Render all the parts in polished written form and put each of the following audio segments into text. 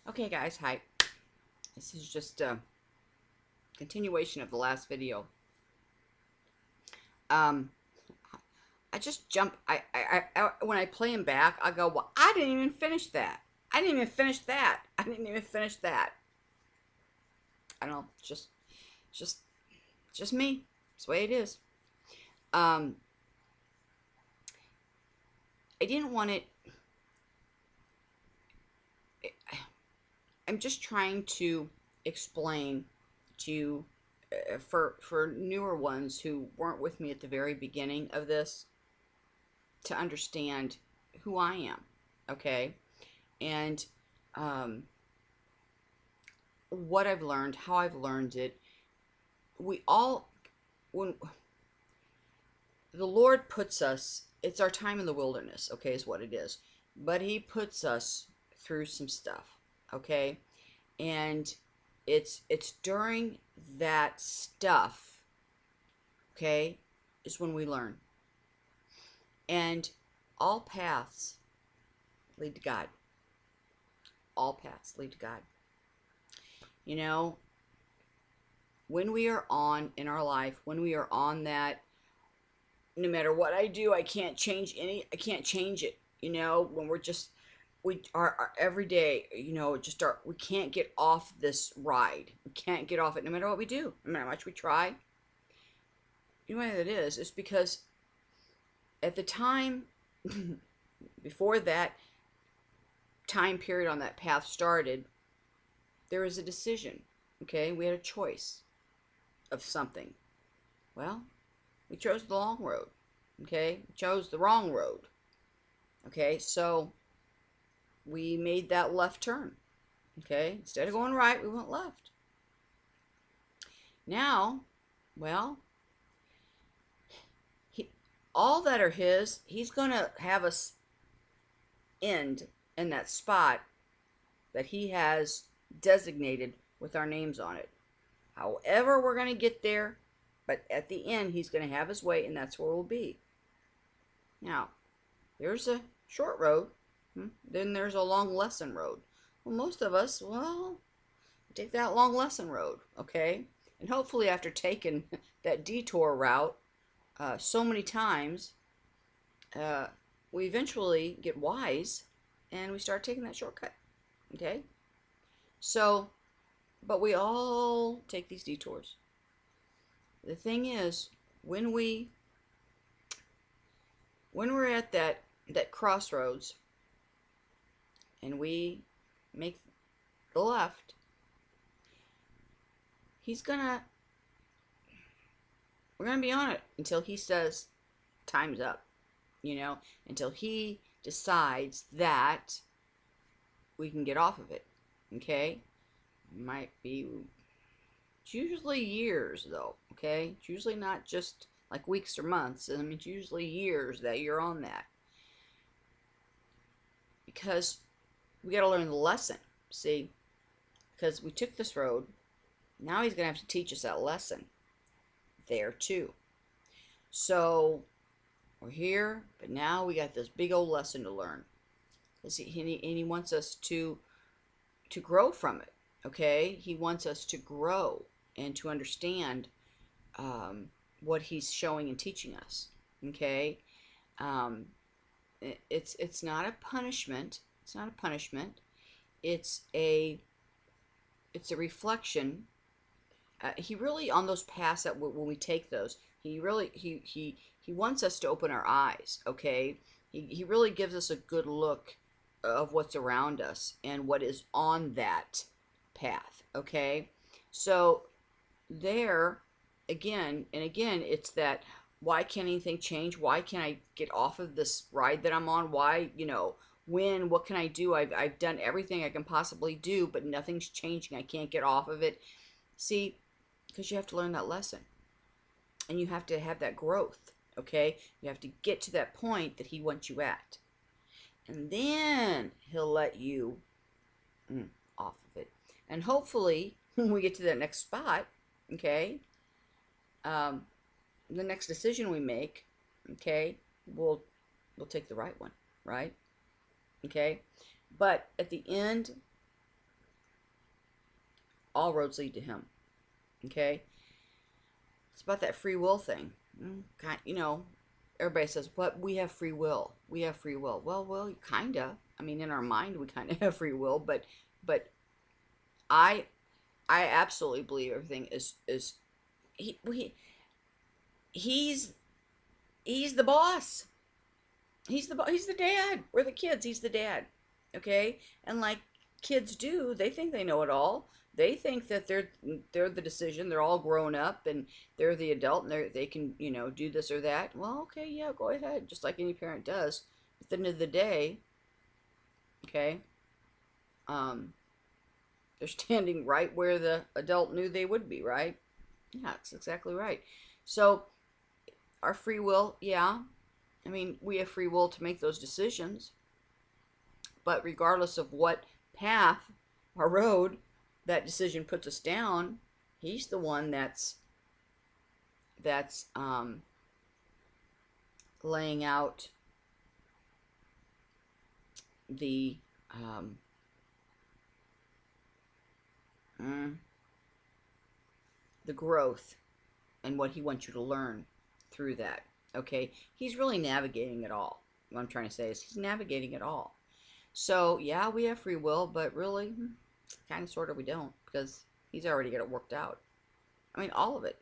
Okay guys, hi. This is just a continuation of the last video. Um, I just jump, when I play them back, I go, well, I didn't even finish that. I didn't even finish that. I didn't even finish that. I don't know, just, just me. It's the way it is. Um, I didn't want it, I'm just trying to explain to, for newer ones who weren't with me at the very beginning of this, to understand who I am, okay? And um, what I've learned, how I've learned it. We all, when the Lord puts us, it's our time in the wilderness, okay, is what it is. But He puts us through some stuff, okay? And it's during that stuff, okay, is when we learn. And all paths lead to God. All paths lead to God. You know, when we are on in our life, when we are on that, no matter what I do, I can't change it. When we're just, we are our every day, just we can't get off this ride. We can't get off it no matter what we do, no matter how much we try. You know what it is? It's because at the time, before that time period on that path started, there was a decision. Okay, we had a choice of something. Well, we chose the long road. Okay, we chose the wrong road. Okay, so we made that left turn. Okay, instead of going right, we went left. Now, well, he, all that are His, He's going to have us end in that spot that He has designated with our names on it. However, we're going to get there, but at the end, He's going to have His way, and that's where we'll be. Now, there's a short road, then there's a long lesson road. Well, most of us, take that long lesson road, okay? And hopefully, after taking that detour route so many times, uh, we eventually get wise and we start taking that shortcut, okay? So, but we all take these detours. The thing is, when we're at that crossroads and we make the left, we're gonna be on it until He says time's up, until He decides that we can get off of it. Okay, might be, it's usually years though. Okay, it's usually not just like weeks or months. I mean, it's usually years that you're on that, because we got to learn the lesson. See, because we took this road, now He's gonna have to teach us that lesson there too. So we're here, but now we got this big old lesson to learn. And He wants us to grow from it. Okay, He wants us to grow and to understand what He's showing and teaching us. Okay, um, it's not a punishment. It's not a punishment. It's a reflection. He really, on those paths that when we take those, He really he wants us to open our eyes. Okay, he really gives us a good look of what's around us and what is on that path. Okay, so there again and again, it's that, why can't anything change? Why can't I get off of this ride that I'm on? Why, what can I do? I've done everything I can possibly do, but nothing's changing. I can't get off of it. See, because you have to learn that lesson and you have to have that growth. Okay, you have to get to that point that He wants you at, and then He'll let you off of it. And hopefully, when we get to that next spot, okay, the next decision we make, okay, we'll take the right one, right? Okay, but at the end, All roads lead to him. Okay? It's about that free will thing. You know, everybody says, "But we have free will. We have free will." Well, kinda. I mean, in our mind, we kind of have free will, but I I absolutely believe everything is he he's he's the boss. He's the dad. We're the kids. He's the dad. Okay? And like kids do, they think they know it all. They think that they're the decision. They're all grown up and they're the adult and they can, you know, do this or that. Well, okay, yeah, go ahead. Just like any parent does. At the end of the day, okay, um, they're standing right where the adult knew they would be, right? Yeah, that's exactly right. So our free will, yeah. I mean, we have free will to make those decisions. But regardless of what path or road that decision puts us down, he's the one that's laying out the um, mm, the growth and what he wants you to learn through that. Okay, he's really navigating it all. What I'm trying to say is he's navigating it all. So yeah, we have free will, but really, kind of, sort of, we don't because he's already got it worked out. I mean, all of it.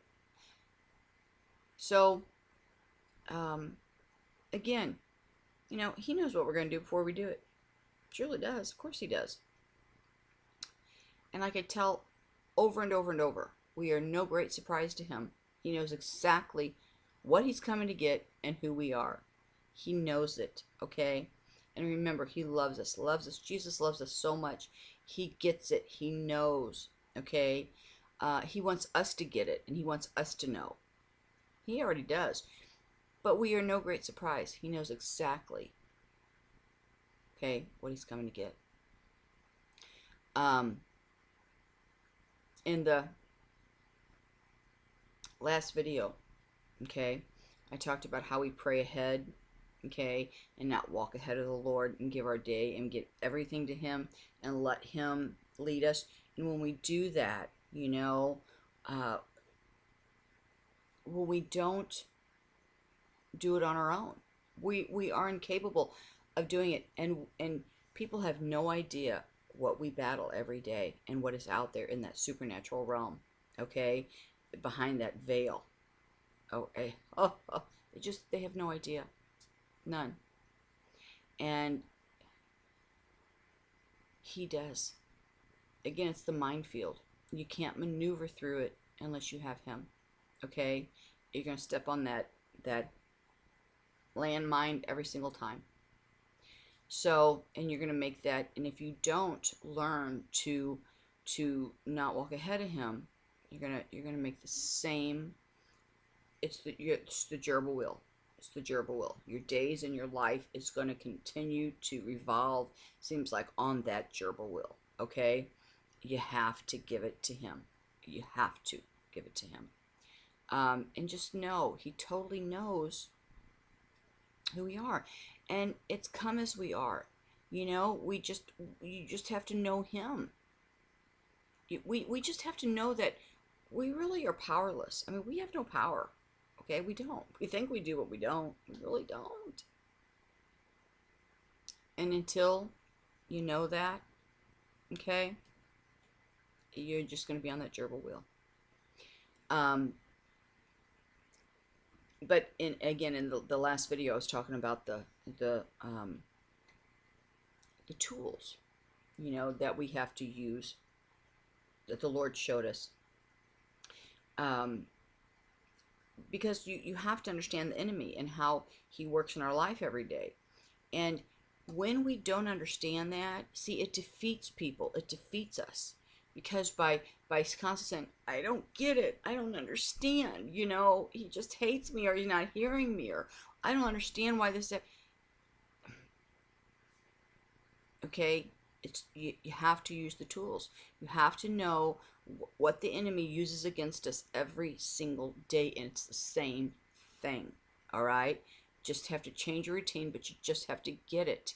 So um, again, you know, he knows what we're going to do before we do it. Surely does. Of course he does. And I could tell over and over and over, we are no great surprise to him. He knows exactly what he's coming to get and who we are. He knows it, okay? And remember, he loves us, loves us. Jesus loves us so much. He gets it. He knows, okay? He wants us to get it, and he wants us to know. He already does. But we are no great surprise. He knows exactly, okay, what he's coming to get. In the last video, okay, I talked about how we pray ahead, okay, and not walk ahead of the Lord and give our day and get everything to him and let him lead us. And when we do that, you know, when we don't do it on our own, we are incapable of doing it, and people have no idea what we battle every day and what is out there in that supernatural realm, okay, behind that veil. Okay. They have no idea. None. And he does. Again, it's the minefield. You can't maneuver through it unless you have him. Okay? You're going to step on that landmine every single time. So, and you're going to make that, and if you don't learn to not walk ahead of him, you're going to make the same. It's the gerbil wheel. It's the gerbil wheel. Your days in your life is going to continue to revolve, seems like, on that gerbil wheel. Okay? You have to give it to him. You have to give it to him. And just know, he totally knows who we are. And it's come as we are. You know, you just have to know him. We just have to know that we really are powerless. I mean, we have no power. Okay, we don't. We think we do, but we don't. We really don't. And until you know that, okay, you're just going to be on that gerbil wheel. But again, in the last video, I was talking about the tools, you know, that we have to use, that the Lord showed us. Because you have to understand the enemy and how he works in our life every day. And when we don't understand that, see, it defeats people. It defeats us. Because by constantly saying, I don't get it, I don't understand, you know, he just hates me, or he's not hearing me, or I don't understand why this, okay, it's you have to use the tools. You have to know what the enemy uses against us every single day, and it's the same thing. All right, just have to change your routine, but you just have to get it.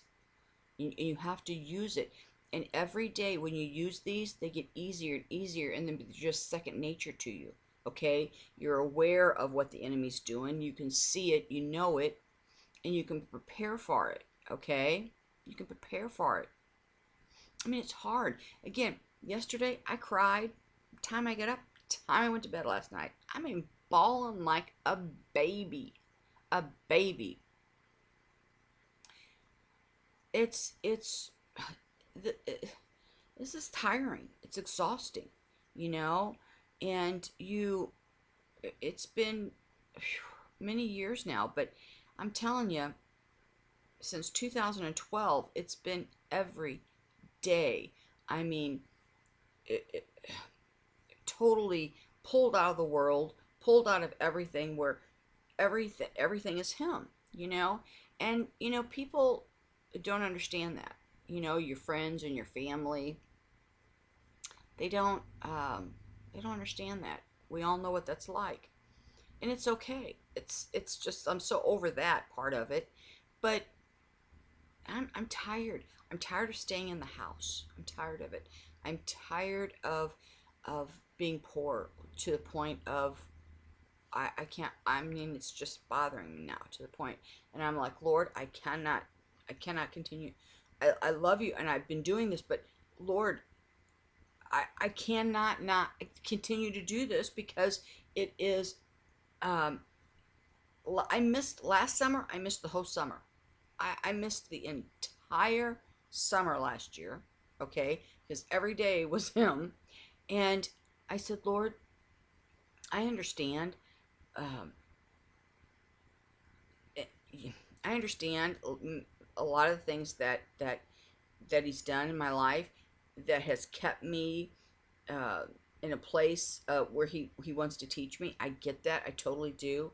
You have to use it. And every day when you use these, they get easier and easier, and then they're just second nature to you. Okay? You're aware of what the enemy's doing. You can see it, you know it, and you can prepare for it. Okay? You can prepare for it. I mean, it's hard. Again, yesterday I cried. Time I got up, time I went to bed last night. I mean, bawling like a baby. A baby. It's this is tiring. It's exhausting, you know, and it's been many years now, but I'm telling you, since 2012, it's been every day. I mean, it totally pulled out of the world, pulled out of everything, where everything is him, you know. And people don't understand that. Your friends and your family, they don't they don't understand that. We all know what that's like, and it's okay. It's just, I'm so over that part of it. But I'm tired. I'm tired of staying in the house. I'm tired of it. I'm tired of being poor, to the point of I can't. I mean, it's just bothering me now, to the point, and I'm like, Lord, I cannot continue. I love you, and I've been doing this, but Lord, I cannot not continue to do this, because it is. Um, I missed last summer. I missed the whole summer. I missed the entire summer last year. Okay, because every day was him, and I said, Lord, I understand. Um, eh, I understand a lot of the things that he's done in my life, that has kept me uh, in a place where he wants to teach me. I get that. I totally do.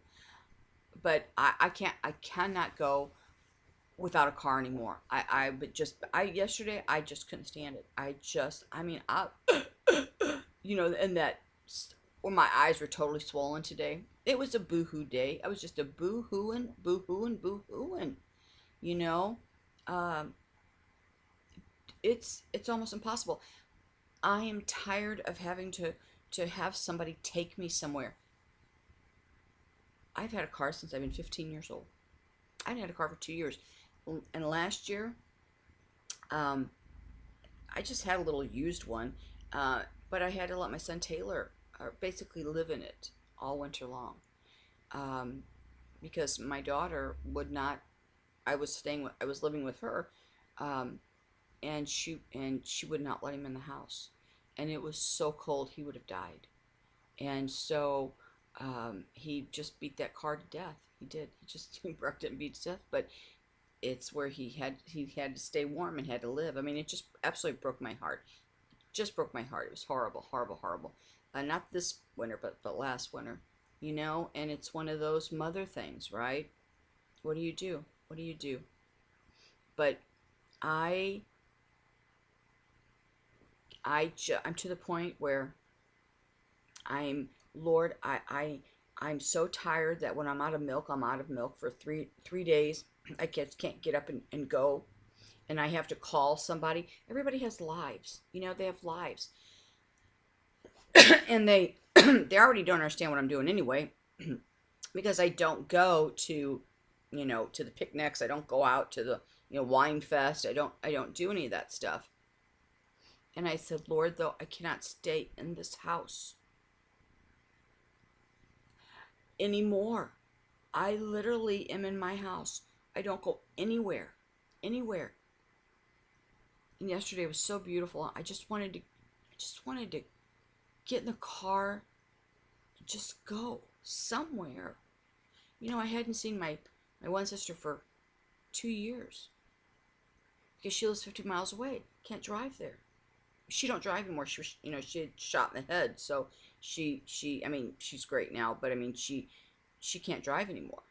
But I cannot go without a car anymore. But yesterday I just couldn't stand it. I mean, and that, well, my eyes were totally swollen today. It was a boohoo day. I was just a boo-hooing, boo-hooing, boo-hooing. You know, um, it's almost impossible. I am tired of having to have somebody take me somewhere. I've had a car since I've been 15 years old. I've had a car for 2 years, and last year, um, I just had a little used one, but I had to let my son Taylor basically live in it all winter long, um, because my daughter would not. I was living with her, um, and she would not let him in the house, and it was so cold he would have died. And so he just beat that car to death. He did. He just wrecked it and beat it to death. But it's where he had to stay warm and had to live. I mean, it just absolutely broke my heart. Just broke my heart. It was horrible, horrible, horrible. Not this winter, but last winter. And it's one of those mother things, right? What do you do? What do you do? But I I'm to the point where Lord, I'm so tired that when I'm out of milk, I'm out of milk for three days. I just can't get up and go, and I have to call somebody. Everybody has lives, they have lives, and they they already don't understand what I'm doing anyway, because I don't go to the picnics. I don't go out to the wine fest. I don't do any of that stuff. And I said, Lord, though, I cannot stay in this house anymore. I literally am in my house. I don't go anywhere. Anywhere. And yesterday was so beautiful. I just wanted to get in the car, just go somewhere. I hadn't seen my one sister for 2 years, because she lives 50 miles away. Can't drive there. She don't drive anymore. She was, she had shot in the head, so I mean, she's great now, but I mean, she can't drive anymore.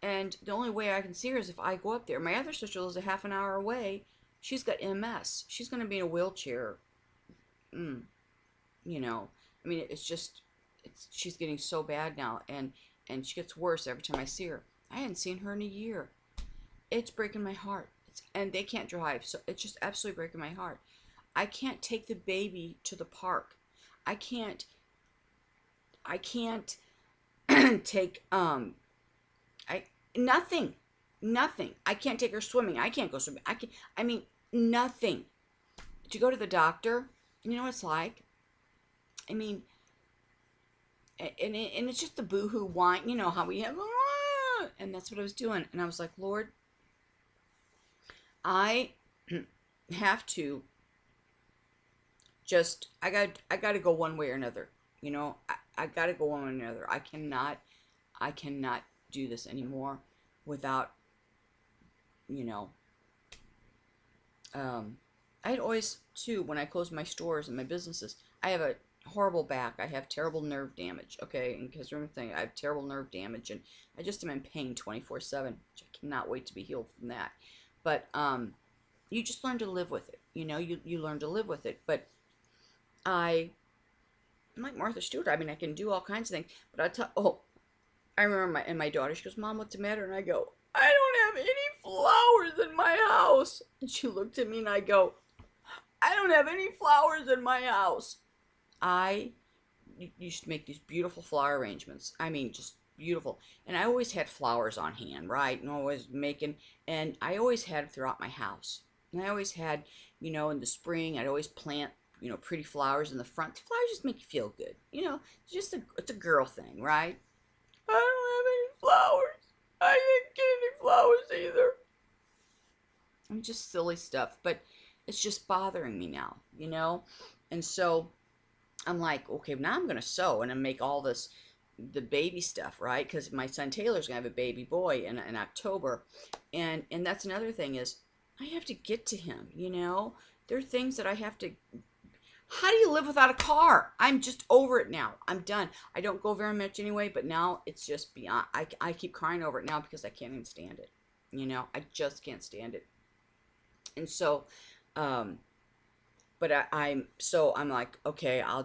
And the only way I can see her is if I go up there. My other sister lives a half an hour away. She's got MS. She's going to be in a wheelchair. Mm, I mean, she's getting so bad now, and she gets worse every time I see her. I hadn't seen her in a year. It's breaking my heart. and they can't drive, so it's just absolutely breaking my heart. I can't take the baby to the park. I can't. I can't take I nothing, nothing. I can't take her swimming. I can't go swimming. I can. I mean, nothing. To go to the doctor, you know what it's like. I mean, and it's just the boohoo whine. You know how we have, and that's what I was doing. And I was like, Lord, I have to just. I got to go one way or another. You know, I got to go one way or another. I cannot do this anymore without, you know, I'd always, too, when I close my stores and my businesses, I have a horrible back. I have terrible nerve damage, okay? And because remember the thing, I have terrible nerve damage, and I just am in pain 24/7, which I cannot wait to be healed from that. But you just learn to live with it. You know, you learn to live with it. But I'm like Martha Stewart. I mean, I can do all kinds of things. But I remember my daughter, she goes, Mom, what's the matter? And I go, I don't have any flowers in my house. And she looked at me and I go, I don't have any flowers in my house. I used to make these beautiful flower arrangements. I mean, just beautiful. And I always had flowers on hand, right? And always making, and I always had throughout my house. And I always had, you know, in the spring, I'd always plant, you know, pretty flowers in the front. Flowers just make you feel good. You know, it's a girl thing, right? I don't have any flowers. I didn't get any flowers either. I mean, just silly stuff. But it's just bothering me now, you know? And so I'm like, okay, now I'm going to sew and make all this, the baby stuff, right? Because my son Taylor's going to have a baby boy in October. And that's another thing is I have to get to him, you know? There are things that I have to. How do you live without a car? I'm just over it now. I'm done. I don't go very much anyway, but now it's just beyond. I keep crying over it now because I can't even stand it. You know, I just can't stand it. And so, but I'm like, okay, I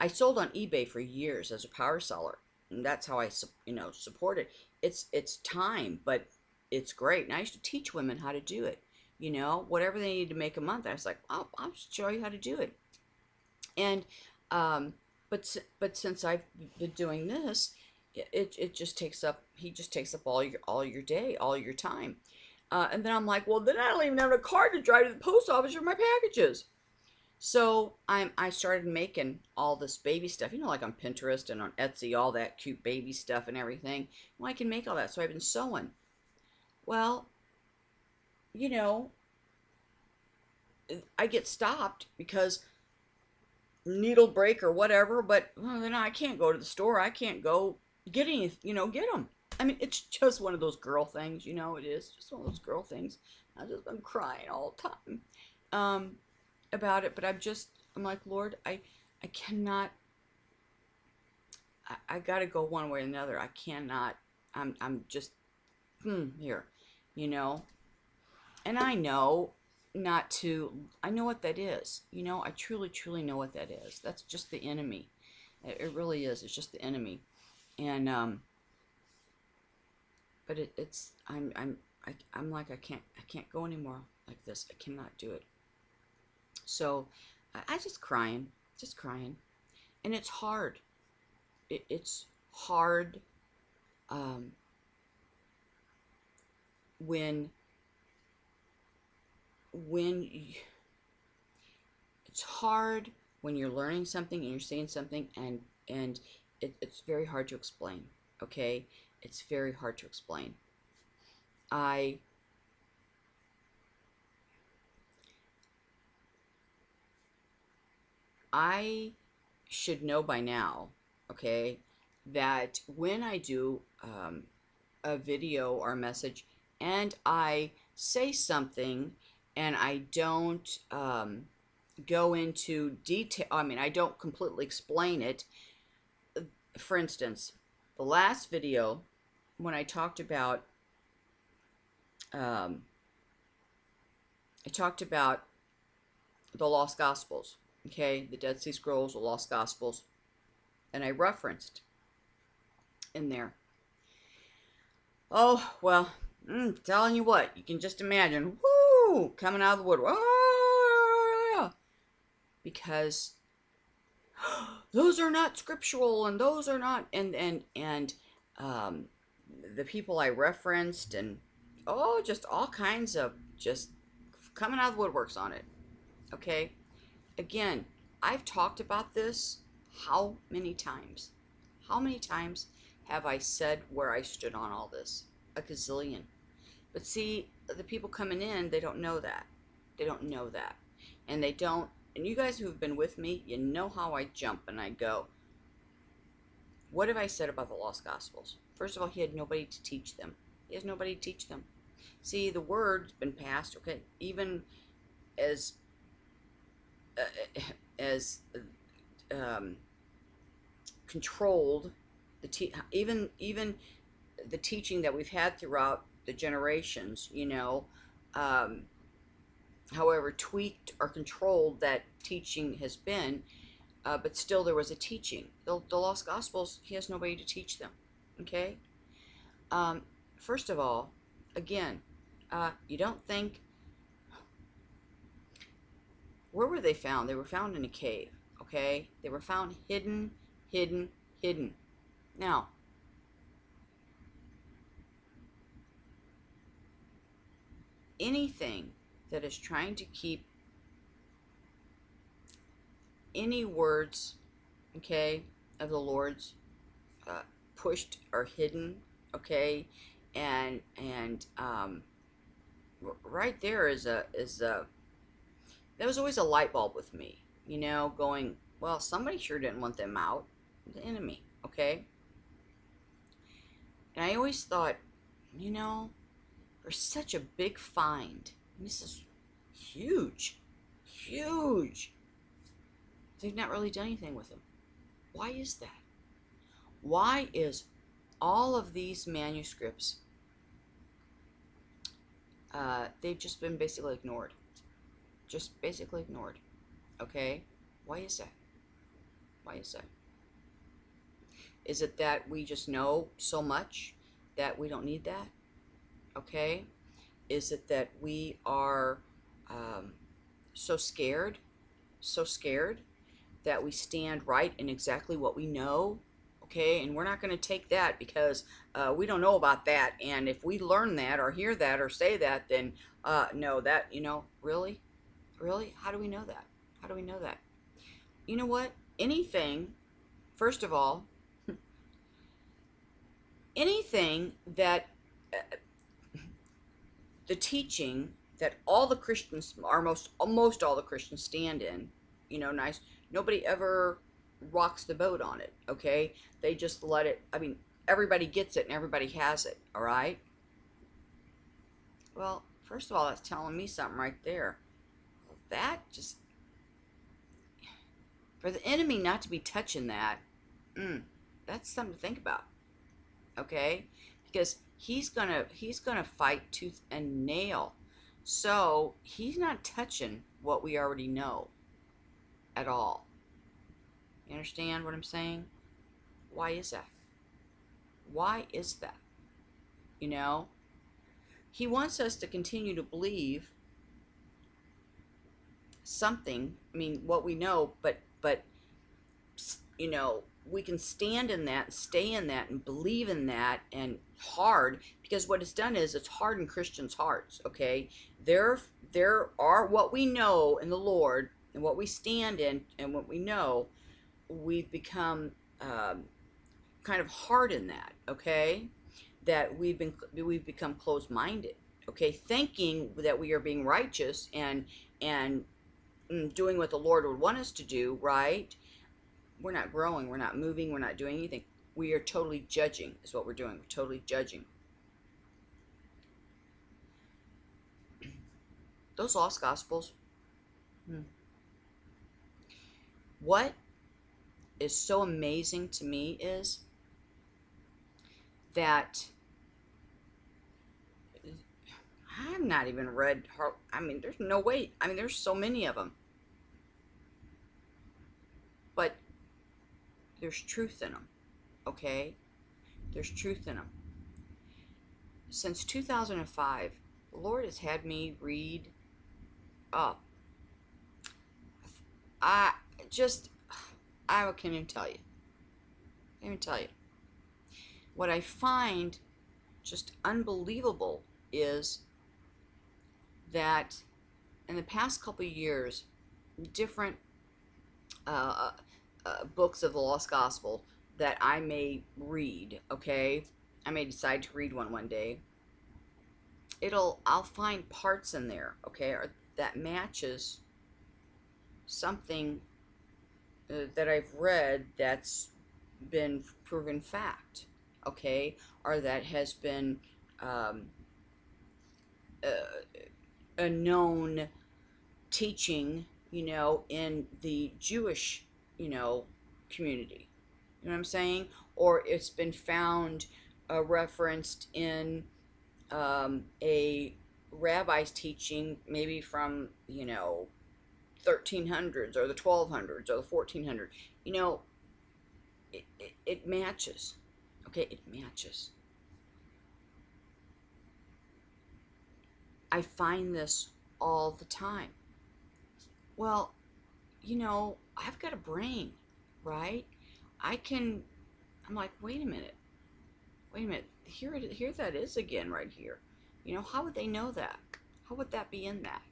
sold on eBay for years as a power seller. And that's how I, you know, support it. It's time, but it's great. And I used to teach women how to do it. You know, whatever they need to make a month. I was like, I'll show you how to do it. And but since I've been doing this, it just takes up he just takes up all your day, all your time. And then I'm like, well, then I don't even have a car to drive to the post office for my packages. So I started making all this baby stuff, you know, like on Pinterest and on Etsy, all that cute baby stuff and everything. Well, I can make all that, so I've been sewing. Well, you know, I get stopped because needle break or whatever, but well, then I can't go to the store. I can't go get any, you know, get them. I mean, it's just one of those girl things, you know, it is just one of those girl things. I'm crying all the time about it, but I'm like, Lord, I cannot, I gotta go one way or another. I cannot, I'm just, here, you know, and I know not to, I know what that is, you know, I truly know what that is. That's just the enemy. It really is. It's just the enemy. And but it's I'm like, I can't go anymore like this. I cannot do it. So I just crying, and it's hard. It's hard um, when it's hard when you're learning something and you're saying something, and it's very hard to explain. Okay, it's very hard to explain. I I should know by now, okay, that when I do a video or a message and I say something and I don't go into detail, I mean, I don't completely explain it. For instance, the last video when um, I talked about the Lost Gospels, okay, the Dead Sea Scrolls, the Lost Gospels, and I referenced in there. Oh, well, telling you what, you can just imagine, woo, coming out of the woodwork. Oh, because those are not scriptural, and those are not, and um, the people I referenced, and just all kinds of just coming out of the woodworks on it. Okay, again, I've talked about this how many times? How many times have I said where I stood on all this? A gazillion. But see, the people coming in, they don't know that. They don't know that. And they don't, and you guys who have been with me, you know how I jump and I go, what have I said about the lost gospels? First of all, he had nobody to teach them. He has nobody to teach them. See, the word's been passed, okay, even as as controlled even the teaching that we've had throughout the generations, um, however tweaked or controlled that teaching has been, but still there was a teaching. The lost gospels, he has nobody to teach them. Okay. First of all, again, you don't think, where were they found? They were found in a cave. Okay, they were found hidden, hidden, hidden. Now, anything that is trying to keep any words, okay, of the Lord's pushed or hidden, okay, and right there is a that was always a light bulb with me, going, well, somebody sure didn't want them out, the enemy, okay. And I always thought, there's such a big find. And this is huge, huge. They've not really done anything with them. Why is that? Why is all of these manuscripts, they've just been basically ignored? Just basically ignored. Okay? Why is that? Why is that? Is it that we just know so much that we don't need that? Okay? Is it that we are so scared that we stand right in exactly what we know? Okay, and we're not going to take that because we don't know about that, and if we learn that or hear that or say that, then no, that, really, how do we know that? How do we know that? You know what? Anything, first of all, anything that the teaching that all the Christians, are almost all the Christians stand in, nice, nobody ever rocks the boat on it, okay? They just let it, everybody gets it and everybody has it, all right? Well, first of all, that's telling me something right there. That just, for the enemy not to be touching that, that's something to think about, okay? Because he's gonna fight tooth and nail. So he's not touching what we already know at all. You understand what I'm saying? Why is that? Why is that? He wants us to continue to believe something, what we know, but we can stand in that, stay in that, and believe in that, and hard, because what it's done is it's hardened Christians' hearts, okay? There are what we know in the Lord, and what we stand in, and what we know, we've become kind of hard in that, okay? That we've become closed-minded, okay? Thinking that we are being righteous and doing what the Lord would want us to do, right? We're not growing, we're not moving, we're not doing anything. We are totally judging, is what we're doing. We're totally judging. Those lost gospels. What is so amazing to me is that I've not even read, there's no way. There's so many of them. But there's truth in them, okay? There's truth in them. Since 2005, the Lord has had me read Oh, I just, I can't even tell you. Can't even tell you. What I find just unbelievable is that in the past couple of years, different uh, books of the Lost Gospel that I may read, okay? I may decide to read one day. I'll find parts in there, okay, or that matches something that I've read that's been proven fact, okay, or that has been um, a known teaching, in the Jewish, community. You know what I'm saying? Or it's been found referenced in a rabbi's teaching, maybe from 1300s or the 1200s or the 1400s. You know, it matches. Okay, it matches. I find this all the time. Well, I've got a brain, right? I can. I'm like, wait a minute, wait a minute. Here that is again, right here. How would they know that? How would that be in that?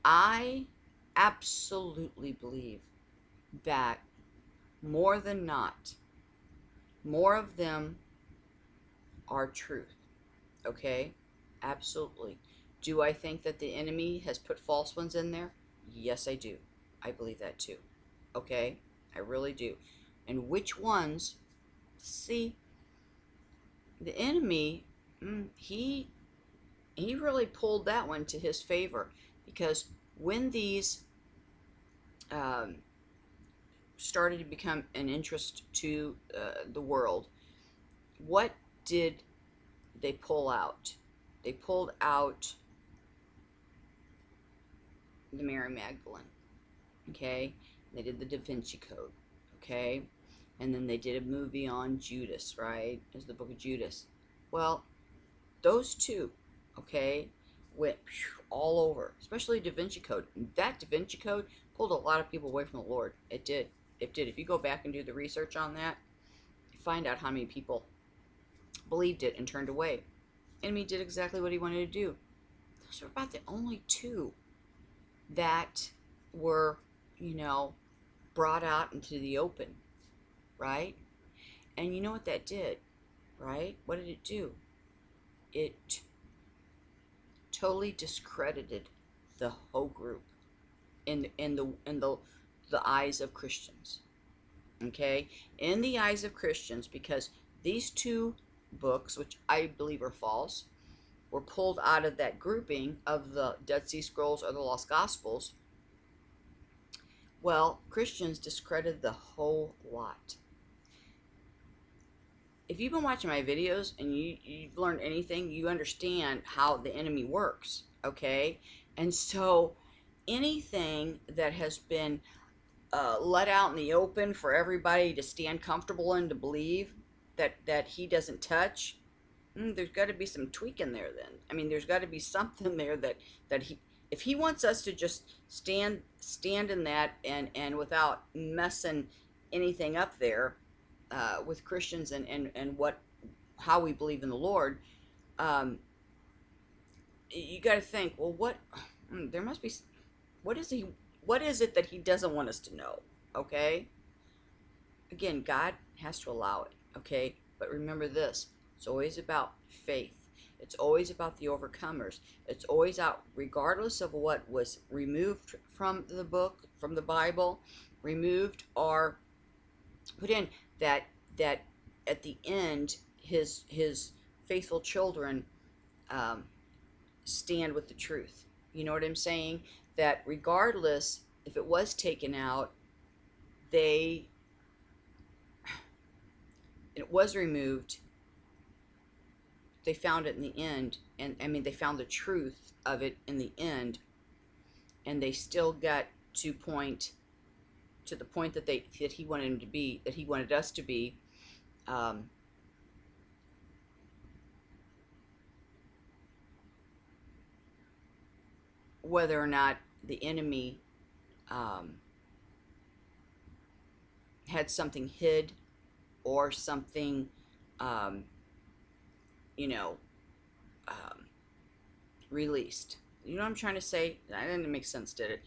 I absolutely believe that more than not, more of them are truth. Okay? Absolutely. Do I think that the enemy has put false ones in there? Yes, I do. I believe that too. Okay? I really do. And which ones? See, the enemy, he really pulled that one to his favor, because when these um, started to become an interest to the world, what did they pull out? They pulled out the Mary Magdalene, okay? They did the Da Vinci Code, okay? And then they did a movie on Judas, right? There's the book of Judas. Well, those two, okay, went all over, especially Da Vinci Code. That Da Vinci Code pulled a lot of people away from the Lord. It did. It did. If you go back and do the research on that, you find out how many people believed it and turned away. Enemy did exactly what he wanted to do. Those are about the only two that were, you know, brought out into the open, right? And you know what that did, right? What did it do? It totally discredited the whole group in the eyes of Christians. Okay? In the eyes of Christians, because these two books, which I believe are false, were pulled out of that grouping of the Dead Sea Scrolls or the Lost Gospels. Well, Christians discredited the whole lot. If you've been watching my videos and you've learned anything, you understand how the enemy works, okay? And so anything that has been let out in the open for everybody to stand comfortable in, to believe that he doesn't touch, there's got to be some tweak in there then. I mean, there's got to be something there that he, if he wants us to just stand in that and without messing anything up there with Christians and what how we believe in the Lord, um, you got to think, well, there must be, what is he, what is it that he doesn't want us to know? Okay, again, God has to allow it. Okay, but remember this: it's always about faith. It's always about the overcomers. It's always out, regardless of what was removed from the book, from the Bible, removed or put in, that at the end his faithful children um, stand with the truth. You know what I'm saying? That regardless if it was taken out, they it was removed, they found it in the end, and I mean they found the truth of it in the end, and they still got to point to the point that he wanted him to be, that he wanted us to be, um, whether or not the enemy um, had something hid or something, um, you know, um, released. You know what I'm trying to say? That didn't make sense, did it?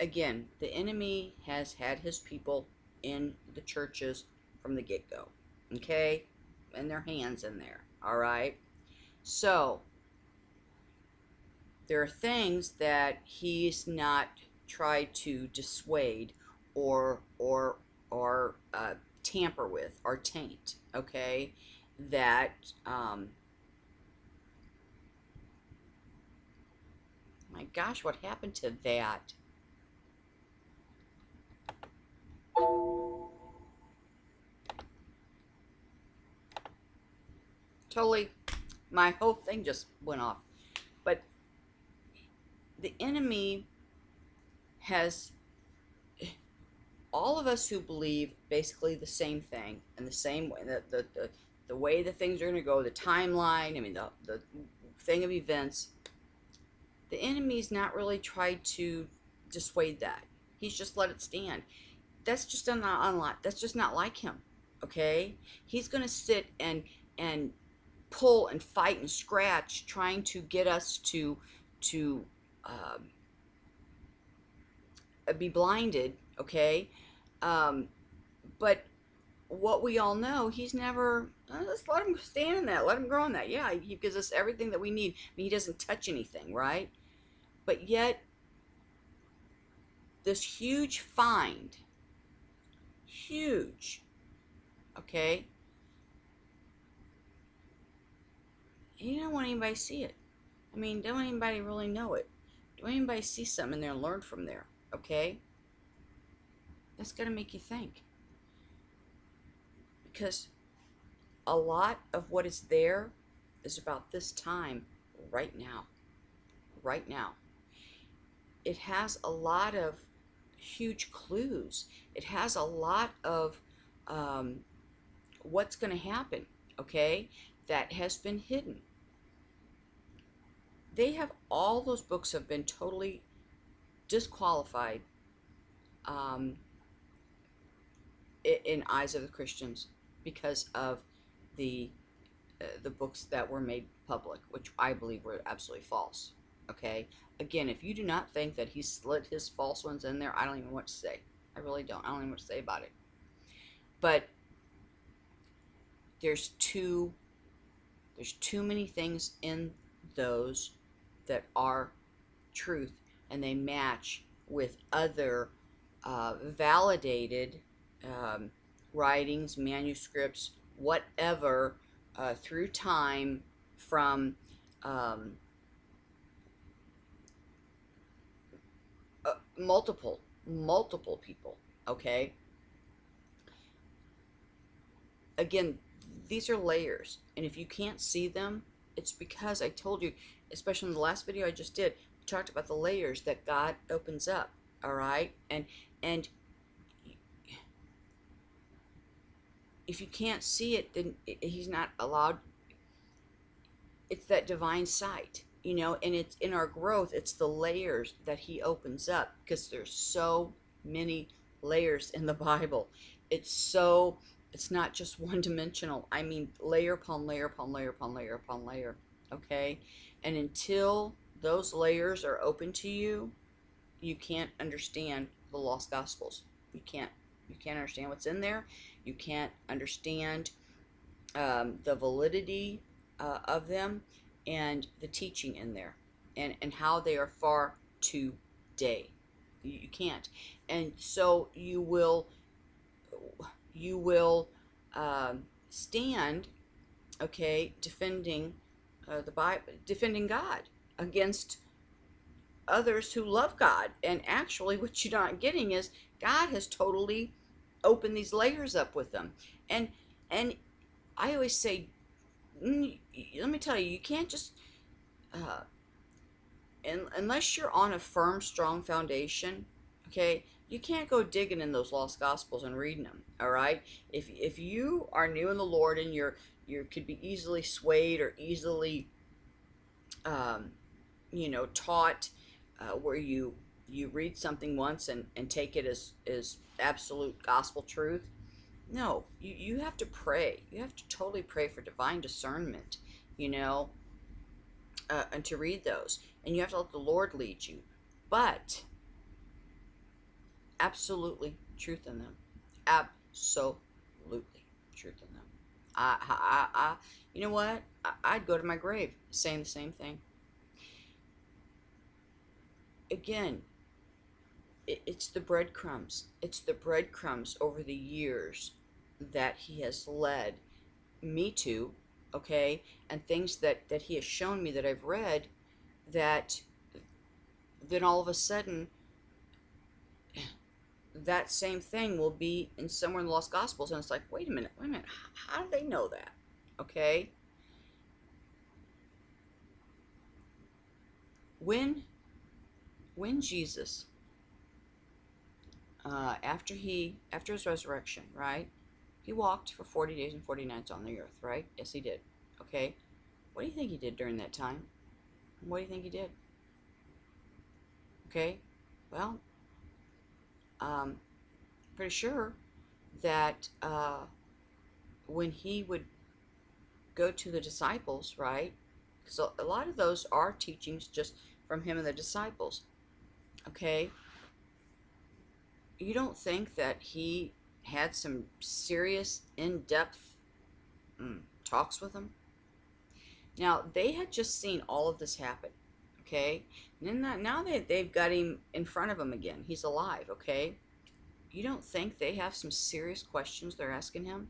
Again, the enemy has had his people in the churches from the get-go, okay? And their hands in there, all right? So, there are things that he's not tried to dissuade or tamper with or taint, okay? That my gosh, what happened to that? Totally, my whole thing just went off. But the enemy has, all of us who believe basically the same thing and the same way, the way the things are going to go, the timeline, I mean, the thing of events, the enemy's not really tried to dissuade that. He's just let it stand. That's just that's just not like him. Okay? He's going to sit and pull and fight and scratch trying to get us to um, be blinded, okay? Um, but what we all know, he's never, let's let him stand in that, let him grow in that. Yeah, he gives us everything that we need. I mean, he doesn't touch anything, right? But yet, this huge find, huge, okay, you don't want anybody to see it. I mean, don't anybody really know it. Don't anybody see something in there and learn from there, okay? That's going to make you think. Because a lot of what is there is about this time right now. Right now. It has a lot of huge clues. It has a lot of um, what's going to happen, okay, that has been hidden. They have, all those books have been totally disqualified um, in eyes of the Christians because of the books that were made public, which I believe were absolutely false. Okay, again, if you do not think that he slid his false ones in there, I don't even know what to say. I really don't. I don't even know what to say about it. But there's too many things in those that are truth, and they match with other validated writings, manuscripts, whatever, through time from um, multiple people. Okay, again, these are layers, and if you can't see them, it's because I told you, especially in the last video I just did, we talked about the layers that God opens up. All right, and if you can't see it, then he's not allowed. It's that divine sight, you know, and it's in our growth, it's the layers that he opens up, because there's so many layers in the Bible. It's not just one dimensional. I mean, layer upon layer upon layer upon layer upon layer. Okay, and until those layers are open to you, you can't understand the lost gospels. You can't understand what's in there. You can't understand the validity of them, and the teaching in there, and how they are far today. You can't. And so you will stand, okay, defending the Bible, defending God against others who love God. And actually, what you're not getting is God has totally opened these layers up with them. And I always say, let me tell you, you can't just uh, unless you're on a firm, strong foundation, okay, you can't go digging in those lost gospels and reading them. All right, if you are new in the Lord and you could be easily swayed or easily, um, taught, where you read something once and take it as absolute gospel truth. No, you have to pray. You have to totally pray for divine discernment, you know, and to read those. And you have to let the Lord lead you. But absolutely truth in them. Absolutely truth in them. You know what? I'd go to my grave saying the same thing. Again, it's the breadcrumbs. It's the breadcrumbs over the years that he has led me to, okay, and things that he has shown me that I've read, that then all of a sudden that same thing will be in somewhere in the Lost Gospels, and it's like, wait a minute, how do they know that? Okay, when Jesus, after his resurrection, right? He walked for 40 days and 40 nights on the earth, right? Yes, he did. Okay, what do you think he did during that time? What do you think he did? Okay, well, um, pretty sure that when he would go to the disciples, right? So a lot of those are teachings just from him and the disciples. Okay, you don't think that he had some serious, in-depth talks with them? Now they had just seen all of this happen. Okay, and then now they've got him in front of them again. He's alive. Okay, you don't think they have some serious questions they're asking him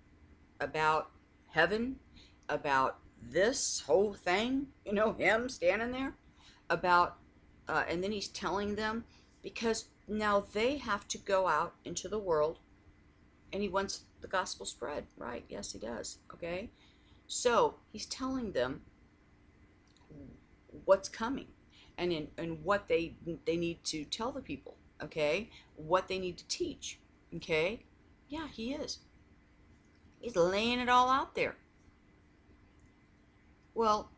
about heaven, about this whole thing, him standing there, about, and then he's telling them, because now they have to go out into the world, and he wants the gospel spread, right? Yes, he does. Okay, so he's telling them what's coming, and what they need to tell the people. Okay, what they need to teach. Okay, yeah, he is. He's laying it all out there. Well,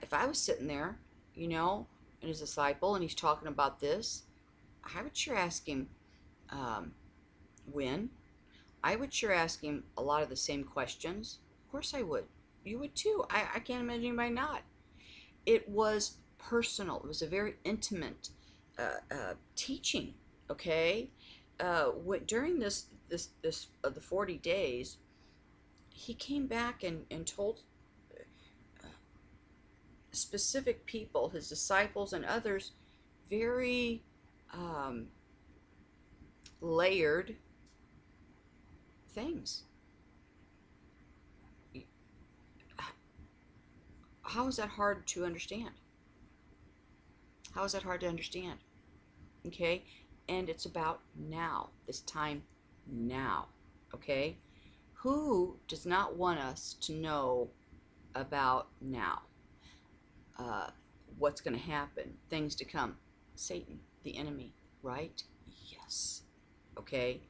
if I was sitting there, and his disciple, and he's talking about this, I would sure ask him, um, when. I would sure ask him a lot of the same questions. Of course I would. You would too. I can't imagine anybody not. It was personal. It was a very intimate teaching. Okay, during this the 40 days, he came back and told specific people, his disciples and others, very um, layered things. How is that hard to understand? How is that hard to understand? Okay, and it's about now, this time now. Okay, who does not want us to know about now? What's going to happen, things to come. Satan, the enemy, right? Yes. Okay,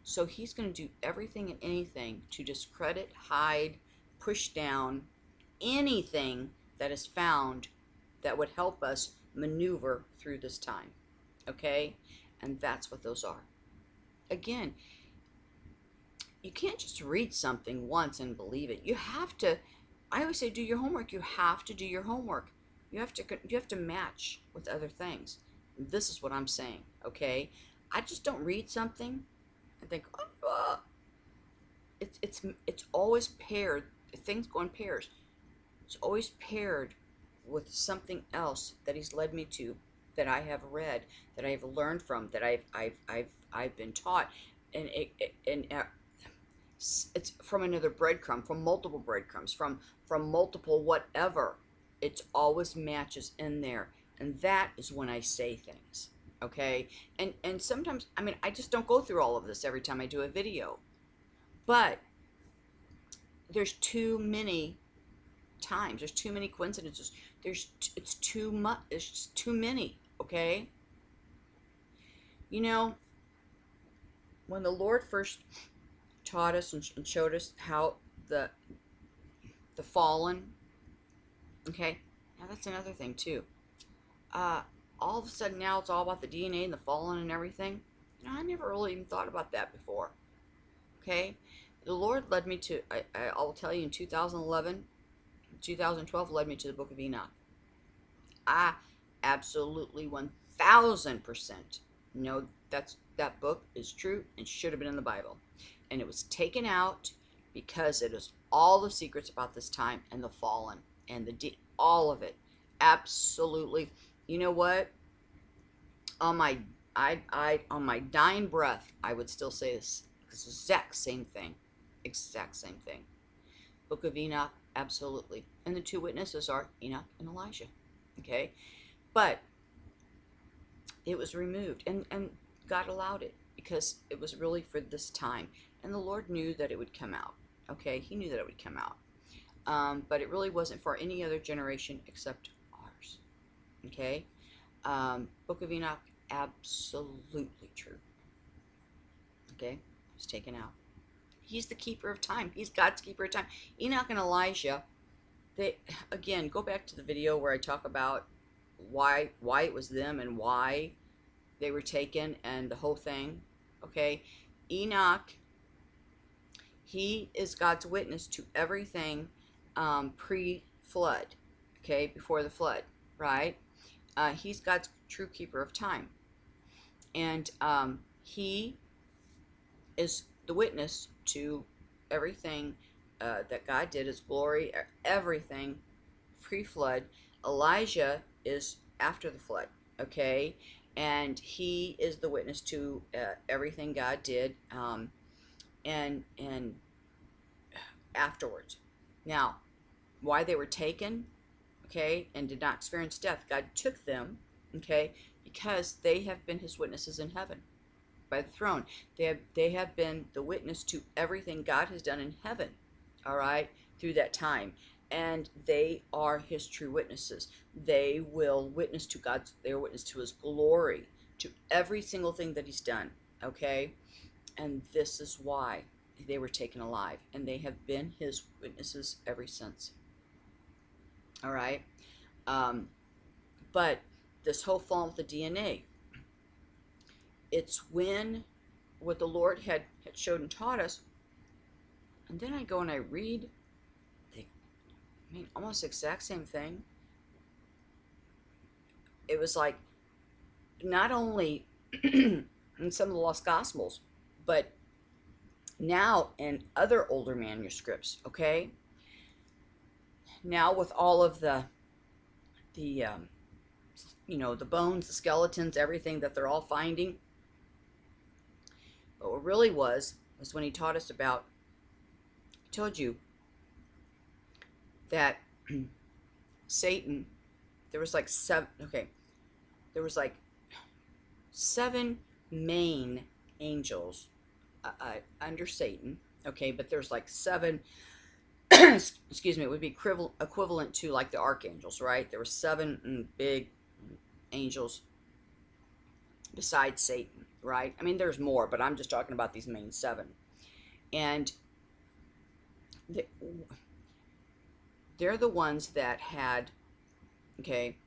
so he's going to do everything and anything to discredit, hide, push down anything that is found that would help us maneuver through this time. Okay, and that's what those are. Again, you can't just read something once and believe it. You have to, I always say, do your homework. You have to do your homework. You have to match with other things. This is what I'm saying. Okay, I just don't read something and think, oh, it's always paired. Things go in pairs. It's always paired with something else that he's led me to, that I have read, that I have learned from, that I've been taught, and it's from another breadcrumb, from multiple breadcrumbs, from multiple whatever. It always matches in there, and that is when I say things. Okay, and sometimes, I mean, I just don't go through all of this every time I do a video, but there's too many times, there's too many coincidences, It's too much. It's just too many. Okay. You know, when the Lord first taught us and showed us how the the fallen. Okay. Now that's another thing too. Uh, all of a sudden now it's all about the DNA and the fallen and everything. You know, I never really even thought about that before. Okay. The Lord led me to. I'll tell you in 2011, 2012 led me to the Book of Enoch. I absolutely 1000% know that book is true and should have been in the Bible. And it was taken out because it is all the secrets about this time and the fallen and all of it. Absolutely. You know what? On my on my dying breath, I would still say this exact same thing. Exact same thing. Book of Enoch, absolutely. And the two witnesses are Enoch and Elijah. Okay? But it was removed, and God allowed it because it was really for this time. And the Lord knew that it would come out. Okay? He knew that it would come out. But it really wasn't for any other generation except ours. Okay? Book of Enoch, absolutely true. Okay? It was taken out. He's the keeper of time. He's God's keeper of time. Enoch and Elijah, they, again, go back to the video where I talk about why it was them and why they were taken and the whole thing. Okay? Enoch, he is God's witness to everything pre-flood. Okay? Before the flood. Right? He's God's true keeper of time. And he is the witness to everything that God did, his glory, everything pre-flood. Elijah is after the flood, okay? And he is the witness to everything God did and afterwards. Now, why they were taken, okay, and did not experience death, God took them, okay, because they have been his witnesses in heaven by the throne. They have been the witness to everything God has done in heaven, all right, through that time. And they are his true witnesses. They will witness to God's, they are witness to his glory, to every single thing that he's done, okay? And this is why they were taken alive. And they have been his witnesses ever since, all right? But this whole fall with the DNA, it's when what the Lord had showed and taught us, and then I go and I read almost the exact same thing. It was like not only in some of the lost gospels, but now in other older manuscripts, okay? Now with all of the you know, the bones, the skeletons, everything that they're all finding. But what really was when he taught us about, he told you that Satan, there was like there was like 7 main angels under Satan, okay, but there's like 7, excuse me, it would be equivalent to like the archangels, right? There were 7 big angels besides Satan, right? I mean, there's more, but I'm just talking about these main 7. And they're the ones that had, okay,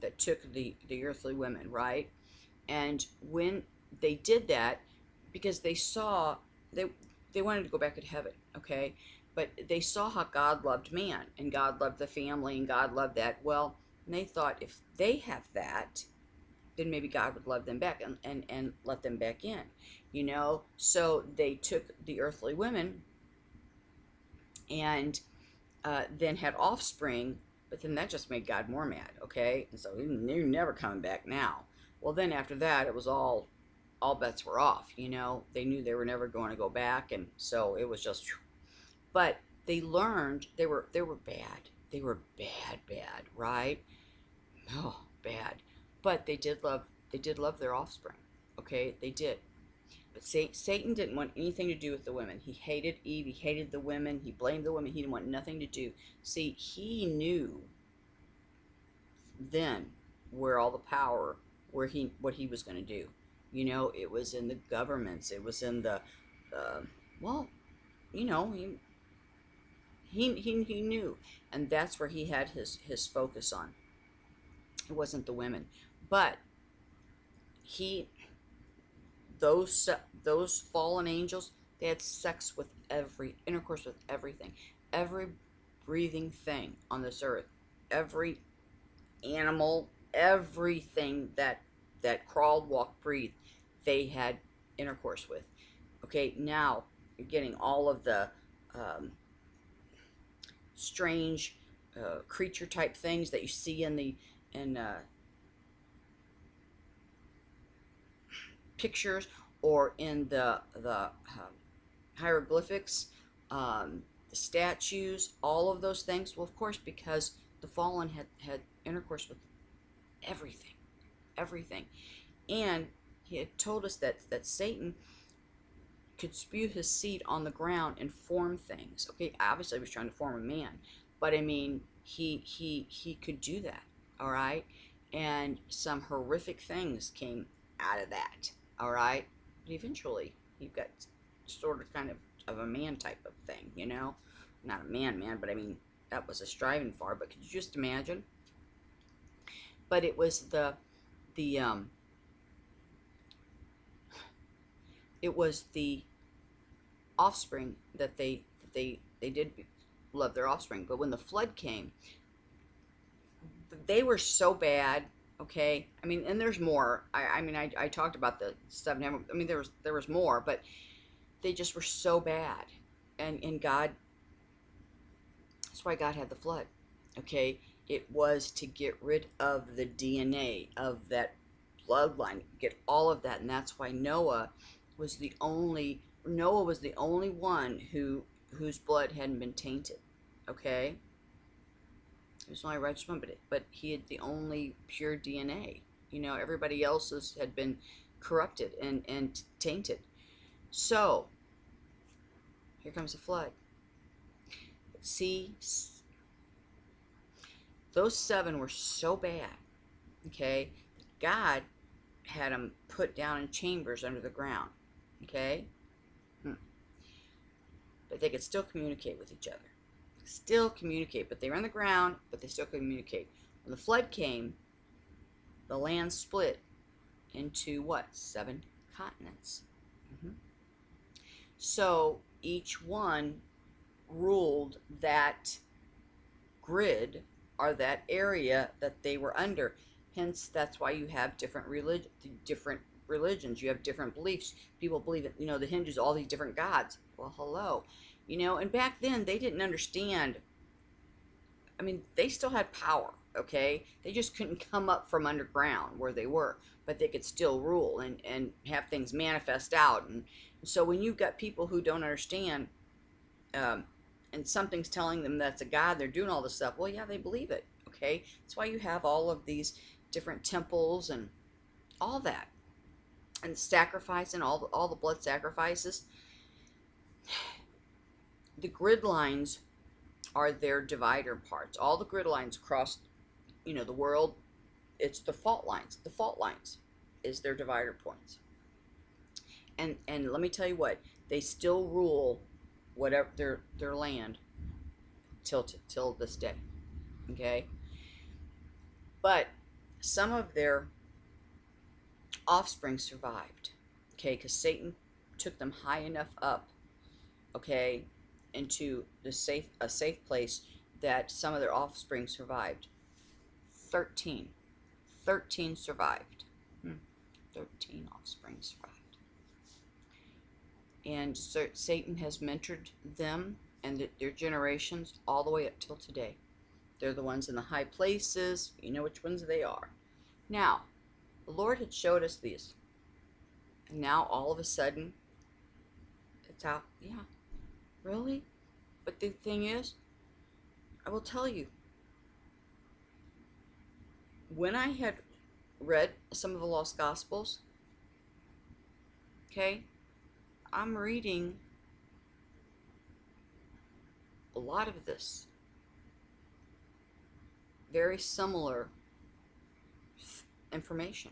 that took the earthly women, right? And when they did that, because they saw, they wanted to go back to heaven, okay? But they saw how God loved man, and God loved the family, and God loved that. Well, and they thought if they have that, then maybe God would love them back and let them back in, you know? So they took the earthly women and then had offspring, but then that just made God more mad, okay? And so you're never coming back now. Well, then after that, it was all bets were off, you know? They knew they were never going to go back, and so it was just, but they learned they were bad. They were bad, right? Oh, bad. But they did love their offspring, okay? They did. But Satan didn't want anything to do with the women. He hated Eve. He hated the women. He blamed the women. He didn't want nothing to do. See, he knew then where all the power, where he what he was going to do. You know, it was in the governments. It was in the, uh, well, you know, he knew, and that's where he had his focus on. It wasn't the women, but he those fallen angels, they had sex with every intercourse with everything, every breathing thing on this earth, every animal, everything that crawled, walked, breathed, they had intercourse with. Okay, now you're getting all of the um, strange creature type things that you see in the in pictures or in the hieroglyphics, the statues, all of those things. Well, of course, because the fallen had intercourse with everything, everything, and he had told us that Satan could spew his seed on the ground and form things. Okay, obviously he was trying to form a man, but I mean he could do that. All right, and some horrific things came out of that. All right, but eventually he got sort of kind of a man type of thing. You know, not a man, but I mean that was a striving for. But could you just imagine? But it was the it was the offspring that they did love their offspring. But when the flood came, they were so bad. Okay, I mean, and there's more. I talked about the seven. I mean, there was more, but they just were so bad, and God. That's why God had the flood. Okay, it was to get rid of the DNA of that bloodline, get all of that, and that's why Noah was the only one whose blood hadn't been tainted. Okay, he was the only righteous one, but he had the only pure DNA. You know, everybody else's had been corrupted and tainted. So here comes the flood. See, those seven were so bad. Okay, God had them put down in chambers under the ground. Okay, but they could still communicate with each other. Still communicate, but they were on the ground, but they still communicate. When the flood came, the land split into what? 7 continents. Mm-hmm. So each one ruled that grid or that area that they were under. Hence, that's why you have different religions. You have different beliefs. People believe that, you know, the Hindus, all these different gods. Well, hello. You know, and back then they didn't understand. I mean, they still had power, okay? They just couldn't come up from underground where they were, but they could still rule and have things manifest out. And so when you've got people who don't understand, um, and something's telling them that's a god, they're doing all this stuff, well, yeah, they believe it, okay? That's why you have all of these different temples and all that, and sacrifice and all the blood sacrifices. The grid lines are their divider parts. All the grid lines across, you know, the world, it's the fault lines. The fault lines is their divider points. And let me tell you what, they still rule whatever their land till this day. Okay? But some of their offspring survived. Okay, because Satan took them high enough up, okay, into a safe place that some of their offspring survived. 13. 13 survived. 13 offspring survived. And so Satan has mentored them and their generations all the way up till today. They're the ones in the high places. You know which ones they are. Now, the Lord had showed us these. And now all of a sudden, it's out. Yeah, really? But the thing is, I will tell you, when I had read some of the Lost Gospels, okay, I'm reading a lot of this. Very similar information.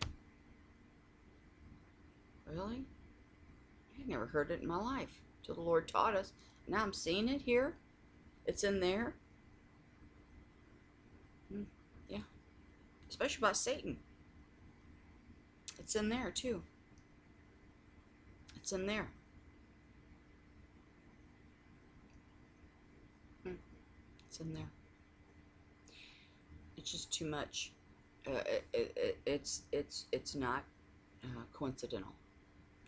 Really? I never heard it in my life till the Lord taught us. Now I'm seeing it here. It's in there. Yeah. Especially about Satan. It's in there too. It's in there. It's in there. It's just too much. It's not coincidental.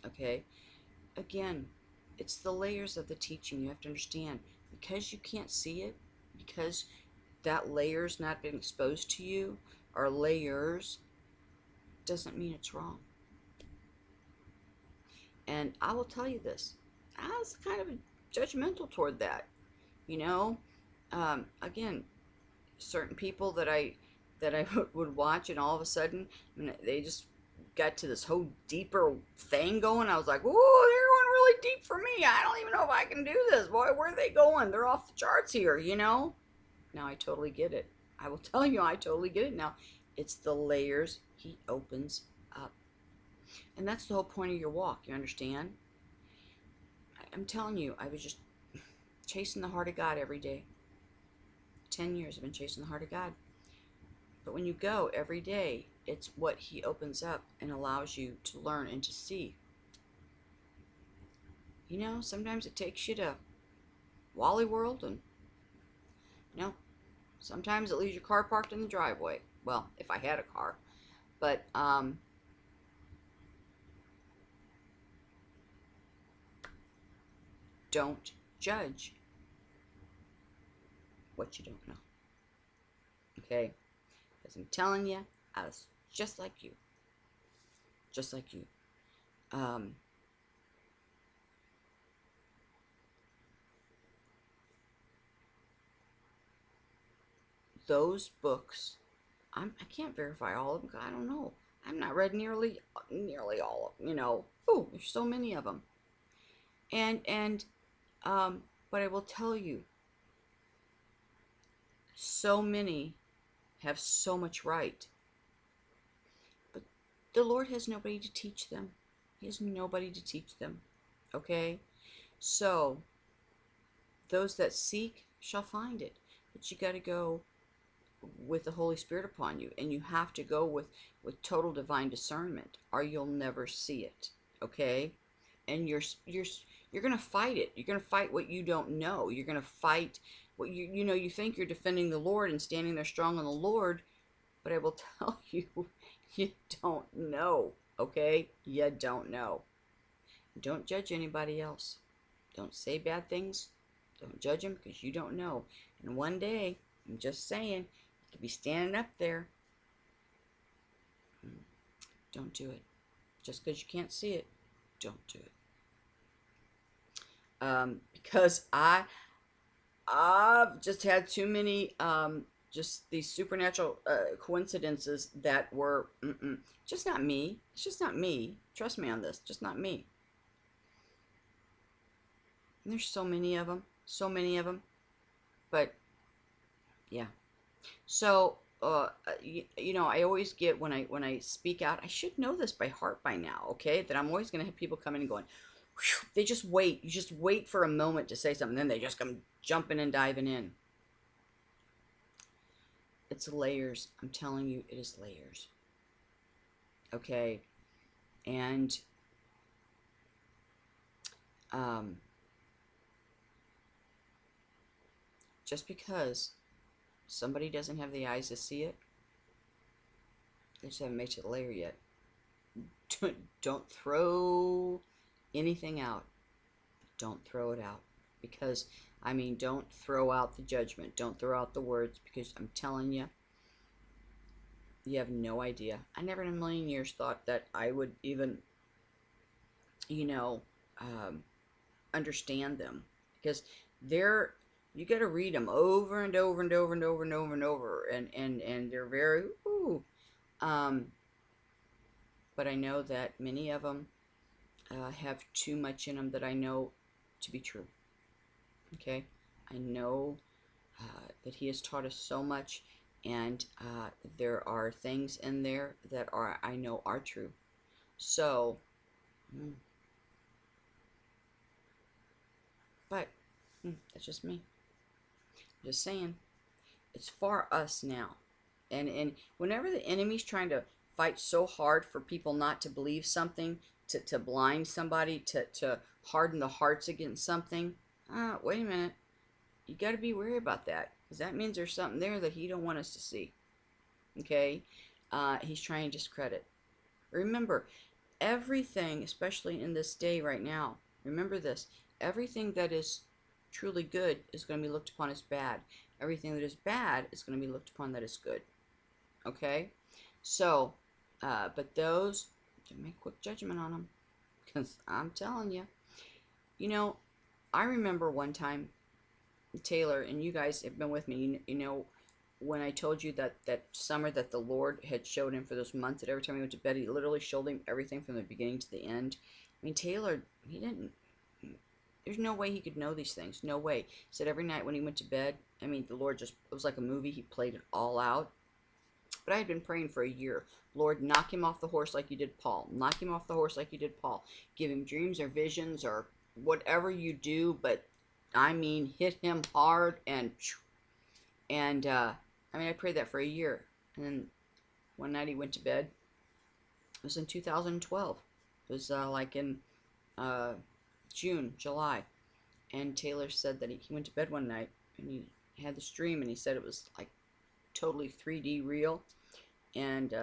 Okay. Again, it's the layers of the teaching you have to understand. Because you can't see it, because that layer's not been exposed to you, or layers, doesn't mean it's wrong. And I will tell you this, I was kind of judgmental toward that. You know, again, certain people that I would watch, and all of a sudden, they just got to this whole deeper thing going. I was like, "Whoa, they're going really deep for me. I don't even know if I can do this. Boy, where are they going? They're off the charts here, you know." Now I totally get it. I will tell you, I totally get it now. It's the layers he opens up, and that's the whole point of your walk. You understand? I'm telling you, I was just chasing the heart of God every day. 10 years I've been chasing the heart of God. But when you go every day, it's what he opens up and allows you to learn and to see. You know, sometimes it takes you to Wally World, and you know, sometimes it leaves your car parked in the driveway. Well, if I had a car. But don't judge what you don't know. Okay? Because I'm telling you, I was just like you. Just like you. Those books, I can't verify all of them. I don't know. I'm not read nearly all of them. You know, oh, there's so many of them. And but I will tell you, so many have so much right, but the Lord has nobody to teach them. He has nobody to teach them. Okay, so those that seek shall find it, but you got to go with the Holy Spirit upon you, and you have to go with total divine discernment, or you'll never see it. Okay, and you're gonna fight it. You're gonna fight what you don't know. You're gonna fight what you know. You think you're defending the Lord and standing there strong on the Lord, but I will tell you, you don't know. Okay, you don't know. Don't judge anybody else. Don't say bad things. Don't judge them, because you don't know. And one day, I'm just saying, you could be standing up there. Don't do it. Just because you can't see it, don't do it. Because I've just had too many just these supernatural coincidences that were just not me. It's just not me. Trust me on this. Just not me. And there's so many of them. So many of them. But yeah. So you know, I always get when I speak out, I should know this by heart by now, okay? That I'm always going to have people coming and going, whew, they just wait. You just wait for a moment to say something, then they just come jumping and diving in. It's layers. I'm telling you, it is layers. Okay? And just because somebody doesn't have the eyes to see it, they just haven't made it to the layer yet. Don't throw anything out. Don't throw it out. Because, I mean, don't throw out the judgment. Don't throw out the words, because I'm telling you, you have no idea. I never in a million years thought that I would even, you know, understand them. Because they're, you got to read them over and over and over and over and over and over. And they're very, ooh. But I know that many of them have too much in them that I know to be true. Okay? I know that he has taught us so much, And there are things in there that are, I know, are true. So, but that's just me. Just saying, it's for us now. And whenever the enemy's trying to fight so hard for people not to believe something, to blind somebody, to harden the hearts against something, wait a minute. You got to be wary about that, because that means there's something there that he don't want us to see. Okay? He's trying to discredit. Remember, everything, especially in this day right now, remember this: everything that is truly good is going to be looked upon as bad. Everything that is bad is going to be looked upon that is good. Okay? So, but those, don't make quick judgment on them, because I'm telling you, you know, I remember one time, Taylor, and you guys have been with me, you know, when I told you that summer that the Lord had showed him for those months, that every time he went to bed, he literally showed him everything from the beginning to the end. I mean, Taylor, he didn't, there's no way he could know these things. No way. He said every night when he went to bed, I mean, the Lord just, it was like a movie. He played it all out. But I had been praying for a year. Lord, knock him off the horse like you did Paul. Knock him off the horse like you did Paul. Give him dreams or visions or whatever you do, but I mean, hit him hard and I mean, I prayed that for a year. And then one night he went to bed. It was in 2012. It was like in uh, June, July. And Taylor said that he went to bed one night and he had this dream, and he said it was like totally 3D real. And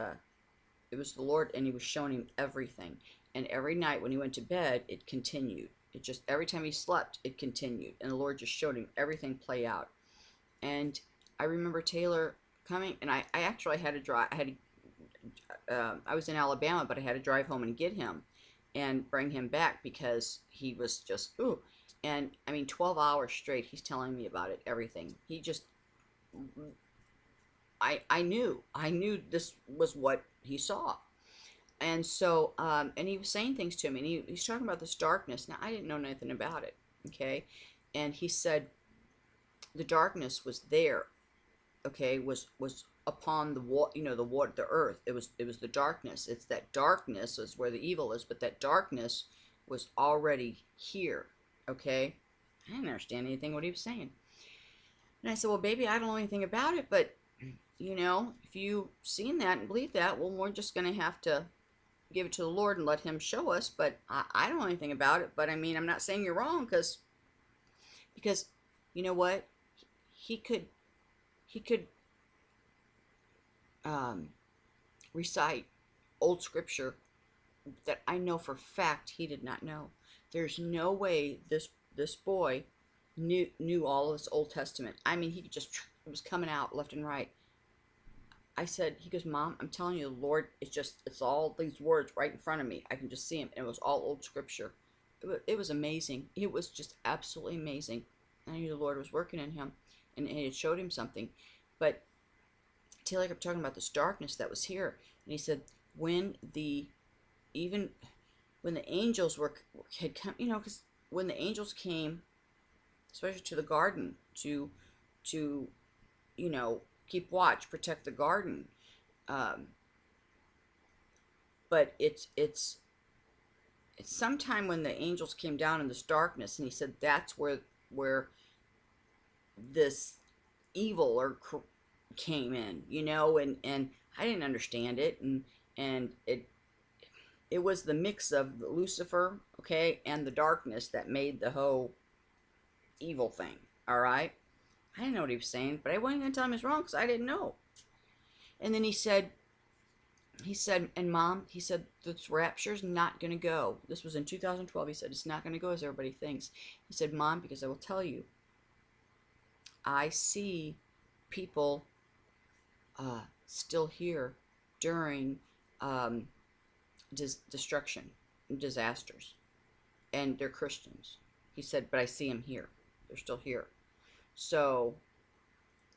it was the Lord, and he was showing him everything. And every night when he went to bed, it continued. It just, every time he slept, it continued. And the Lord just showed him everything play out. And I remember Taylor coming, and I actually had to drive. I was in Alabama, but I had to drive home and get him and bring him back because he was just, ooh. And I mean, 12 hours straight, he's telling me about it, everything. He just, I knew this was what he saw. And so, and he was saying things to me, and he's talking about this darkness. Now, I didn't know nothing about it, okay? And he said the darkness was there, okay, was upon the water, you know, the water, the earth. It was the darkness. It's that darkness is where the evil is, but that darkness was already here, okay? I didn't understand anything what he was saying. And I said, well, baby, I don't know anything about it, but, you know, if you've seen that and believe that, well, we're just going to have to give it to the Lord and let him show us. But I don't know anything about it. But, I mean, I'm not saying you're wrong, because, you know what? He could um, recite old scripture that I know for a fact he did not know. There's no way this boy knew all of this Old Testament. I mean, he could just, it was coming out left and right. I said, he goes, Mom, I'm telling you, the Lord, it's all these words right in front of me. I can just see them. And it was all old scripture. It was amazing. It was just absolutely amazing. I knew the Lord was working in him, and it showed him something. But Taylor kept talking about this darkness that was here. And he said, even when the angels had come, you know, because when the angels came, especially to the garden, to you know, keep watch, protect the garden, but it's sometime when the angels came down in this darkness, and he said that's where this evil came in, you know, and I didn't understand it, and it was the mix of Lucifer, okay, and the darkness that made the whole evil thing. All right, I didn't know what he was saying, but I wasn't gonna tell him he was wrong because I didn't know. And then he said, and Mom, he said, this rapture's not gonna go. This was in 2012. He said, it's not gonna go as everybody thinks. He said, Mom, because I will tell you, I see people still here during destruction and disasters, and they're Christians. He said, but I see them here. They're still here. So,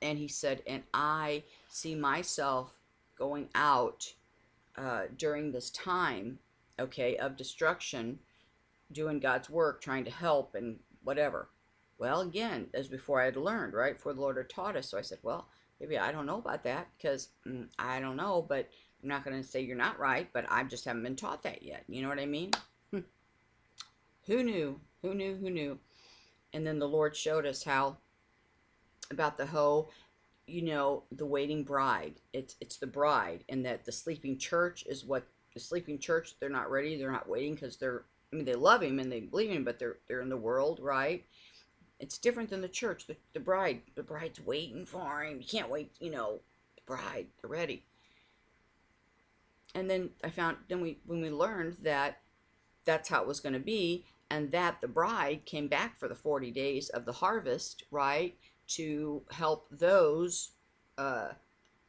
and he said, and I see myself going out during this time, okay, of destruction, doing God's work, trying to help and whatever. Well, again, as before I had learned, right? For the Lord had taught us. So I said, well, Maybe I don't know about that because I don't know, but I'm not going to say you're not right, but I just haven't been taught that yet. You know what I mean? Who knew? Who knew? Who knew? And then the Lord showed us how about the whole, the waiting bride. It's the bride, and that the sleeping church is what the sleeping church. They're not ready. They're not waiting because they're. I mean, they love him and they believe him, but they're in the world, right? It's different than the church. The bride, the bride's waiting for him. You can't wait. The bride, they're ready. And then when we learned that that's how it was going to be, and that the bride came back for the 40 days of the harvest, right, to help those uh,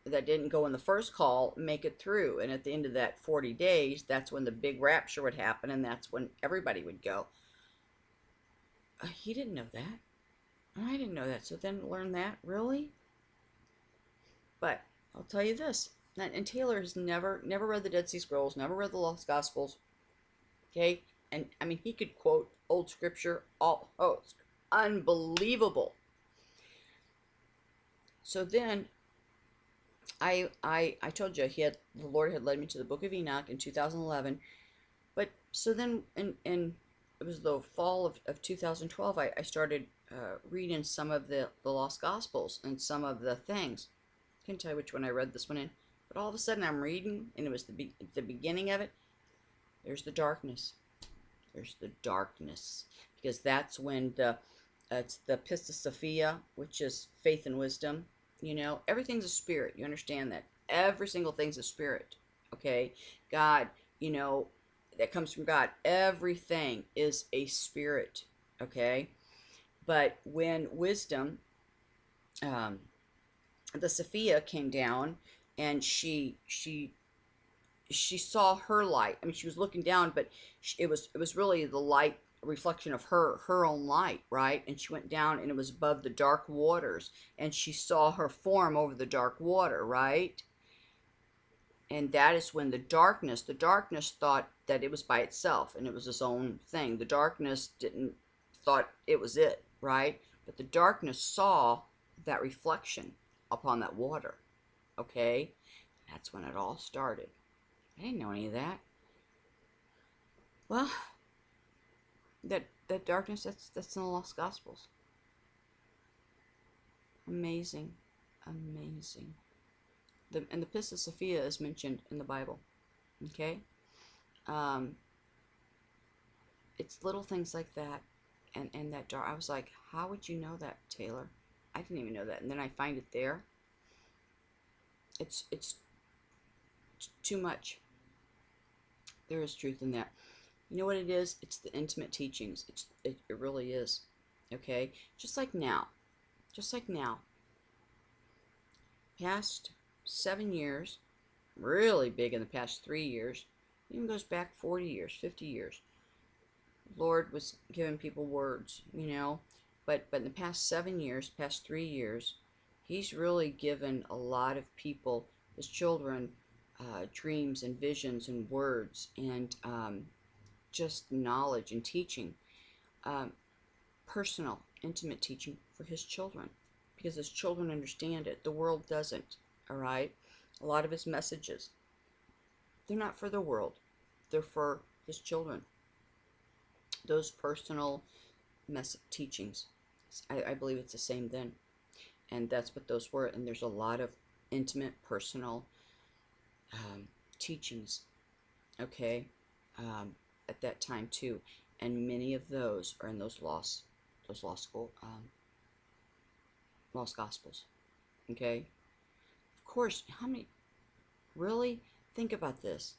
that didn't go in the first call make it through. And at the end of that 40 days, that's when the big rapture would happen, and that's when everybody would go. He didn't know that. I didn't know that. So then learn that, really? But I'll tell you this. And Taylor has never read the Dead Sea Scrolls, never read the Lost Gospels. Okay? And I mean, he could quote old scripture. It's unbelievable. So then I told you the Lord had led me to the book of Enoch in 2011. But so then in it was the fall of 2012, I started reading some of the Lost Gospels and some of the things. I can't tell you which one I read this one in. But all of a sudden I'm reading, and it was the beginning of it. There's the darkness. There's the darkness. Because that's when it's the Pistis Sophia, which is faith and wisdom. Everything's a spirit. You understand that? Every single thing's a spirit. Okay? God, that comes from God. Everything is a spirit. Okay? But when wisdom, the Sophia came down, and she saw her light. I mean, she was looking down, but it was really the light reflection of her own light, right? And she went down, and it was above the dark waters, and she saw her form over the dark water, right? And that is when the darkness thought that it was by itself and it was its own thing. The darkness didn't thought it was it, right? But the darkness saw that reflection upon that water. Okay? That's when it all started. I didn't know any of that. Well, that darkness, that's in the Lost Gospels. Amazing. Amazing. And the Pistis Sophia is mentioned in the Bible. Okay? It's little things like that. And that dark. I was like, how would you know that, Taylor? I didn't even know that. And then I find it there. It's too much. There is truth in that. You know what it is? It's the intimate teachings. It really is. Okay? Just like now. Past 7 years, really big in the past 3 years, even goes back 40 years, 50 years. Lord was giving people words, but in the past 7 years, past 3 years, he's really given a lot of people, his children, dreams and visions and words and just knowledge and teaching, personal, intimate teaching for his children, because his children understand it. The world doesn't. All right? A lot of his messages, they're not for the world. They're for his children. Those personal teachings, I believe it's the same then. And that's what those were. And there's a lot of intimate, personal teachings, okay, at that time too. And many of those are in those lost Gospels, okay? Of course, how many, really, think about this.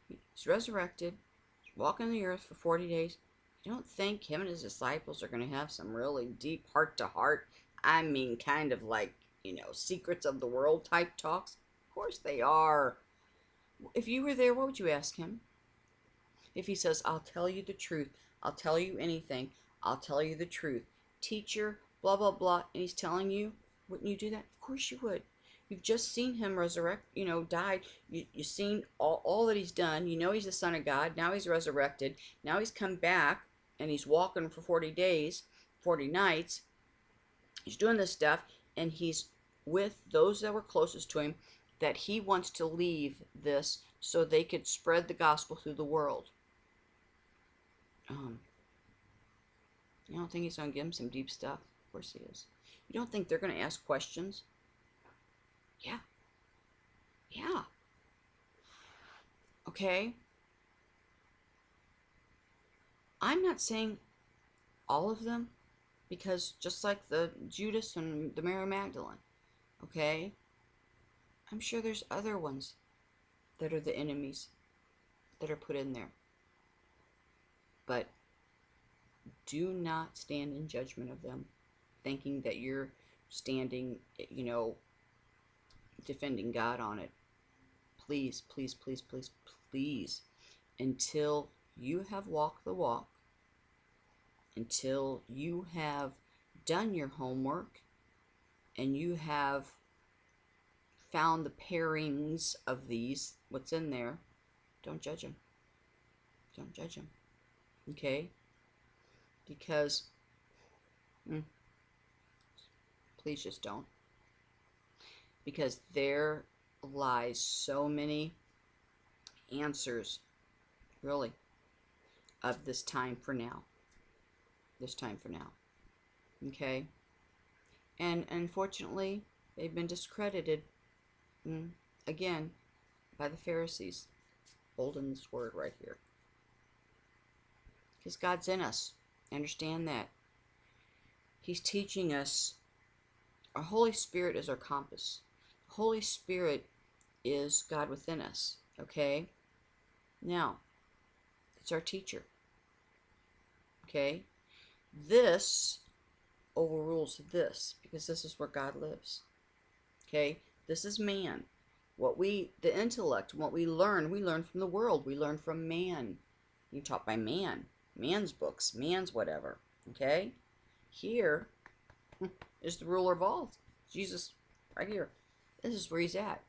He's resurrected, he's walking the earth for 40 days. You don't think him and his disciples are going to have some really deep heart-to-heart, I mean, kind of like, secrets of the world type talks? Of course they are. If you were there, what would you ask him? If he says, I'll tell you the truth, I'll tell you anything, I'll tell you the truth, teacher, blah, blah, blah, and he's telling you, wouldn't you do that? Of course you would. You've just seen him resurrect, died. You've seen all that he's done. You know he's the Son of God. Now he's resurrected. Now he's come back, and he's walking for 40 days, 40 nights. He's doing this stuff, and he's with those that were closest to him that he wants to leave this so they could spread the gospel through the world. You don't think he's going to give them some deep stuff? Of course he is. You don't think they're going to ask questions? Yeah. Yeah. Okay? I'm not saying all of them, because just like the Judas and the Mary Magdalene, okay? I'm sure there's other ones that are the enemies that are put in there. But do not stand in judgment of them, thinking that you're standing, defending God on it. Please, please, please, please, please, until you have walked the walk, until you have done your homework, and you have found the pairings of these, what's in there, don't judge them. Don't judge them. Okay? Because, please just don't. Because there lies so many answers, really, of this time for now. This time for now. Okay? And unfortunately, they've been discredited, again, by the Pharisees. Holding this word right here. Because God's in us. Understand that. He's teaching us. Our Holy Spirit is our compass. The Holy Spirit is God within us. Okay? Now, it's our teacher. Okay? This overrules this, because this is where God lives. Okay? This is man. The intellect, what we learn from the world. We learn from man. You're taught by man. Man's books, man's whatever. Okay? Here is the ruler of all. Jesus, right here. This is where he's at.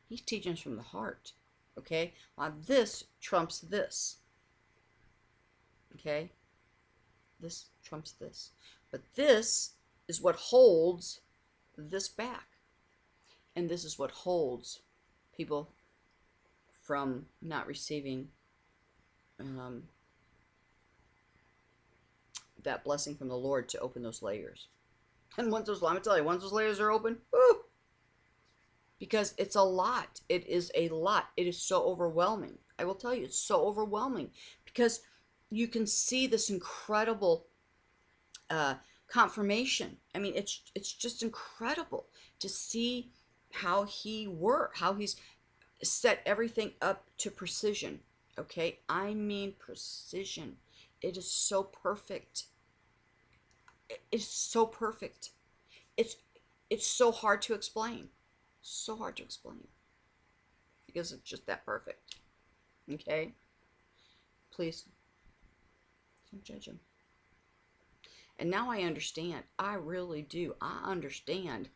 He's teaching us from the heart. Okay? Now this trumps this. Okay? This trumps this. But this is what holds this back. And this is what holds people from not receiving that blessing from the Lord to open those layers. And once those layers are open, whoo, because it's a lot. It is a lot. It is so overwhelming. I will tell you, it's so overwhelming because you can see this incredible confirmation. I mean, it's just incredible to see how he's set everything up to precision. Okay, I mean precision. It is so perfect. It's so perfect. It's so hard to explain. So hard to explain because it's just that perfect. Okay, please don't judge him. And now I understand. I really do. I understand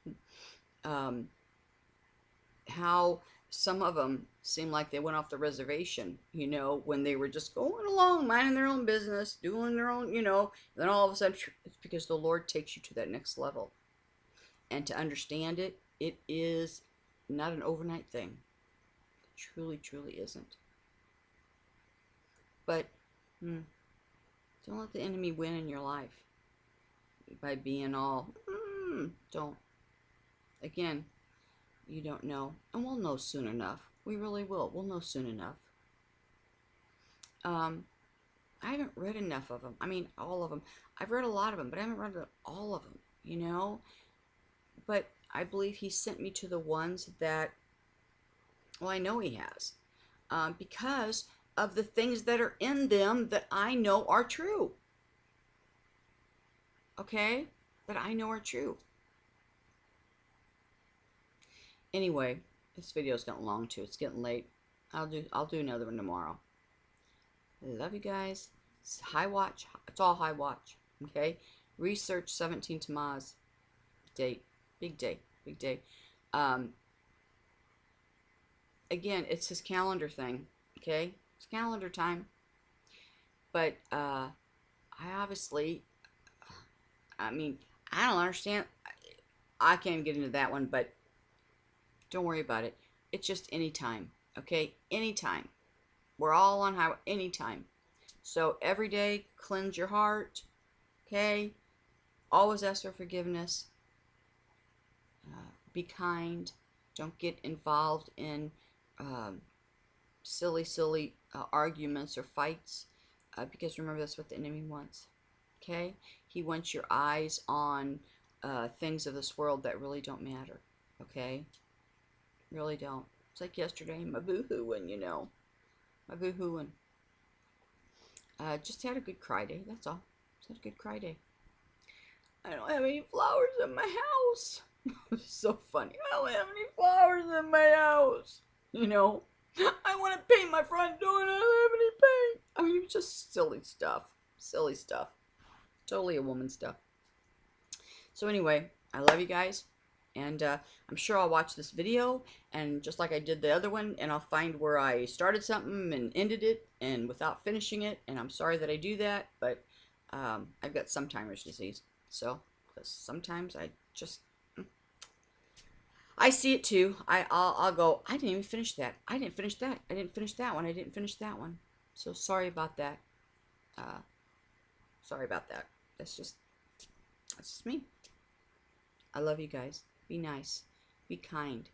how some of them seem like they went off the reservation, when they were just going along, minding their own business, doing their own, then all of a sudden, it's because the Lord takes you to that next level. And to understand it, it is not an overnight thing. It truly, truly isn't. But don't let the enemy win in your life by being all, don't. Again, you don't know. And we'll know soon enough. We really will. We'll know soon enough. I haven't read enough of them. I mean, all of them. I've read a lot of them, but I haven't read all of them, But I believe he sent me to the ones that, well, I know he has. Because of the things that are in them that I know are true. Okay? That I know are true. Anyway, this video's getting long too. It's getting late. I'll do another one tomorrow. Love you guys. It's high watch. It's all high watch. Okay? Research 17 Tammuz date. Big day. Big day. Again, it's his calendar thing. Okay? It's calendar time. But I don't understand. I can't get into that one, but don't worry about it. It's just anytime, okay? Anytime. We're all on highway anytime. So every day, cleanse your heart, okay? Always ask for forgiveness. Be kind. Don't get involved in um, silly arguments or fights, because remember, that's what the enemy wants. Okay? He wants your eyes on things of this world that really don't matter. Okay? Really don't. It's like yesterday, my boo-hooing, my boo-hooing. Just had a good cry day, that's all. Just had a good cry day. I don't have any flowers in my house. It's so funny. I don't have any flowers in my house. I want to paint my front door and I don't have any paint. I mean, it's just silly stuff. Silly stuff. Totally a woman stuff. So anyway, I love you guys. And I'm sure I'll watch this video, and just like I did the other one, and I'll find where I started something and ended it and without finishing it. And I'm sorry that I do that, but I've got Sometimer's disease. So, because sometimes I see it too. I'll go, I didn't even finish that. I didn't finish that. I didn't finish that one. I didn't finish that one. So sorry about that. Sorry about that. That's just me. I love you guys. Be nice. Be kind.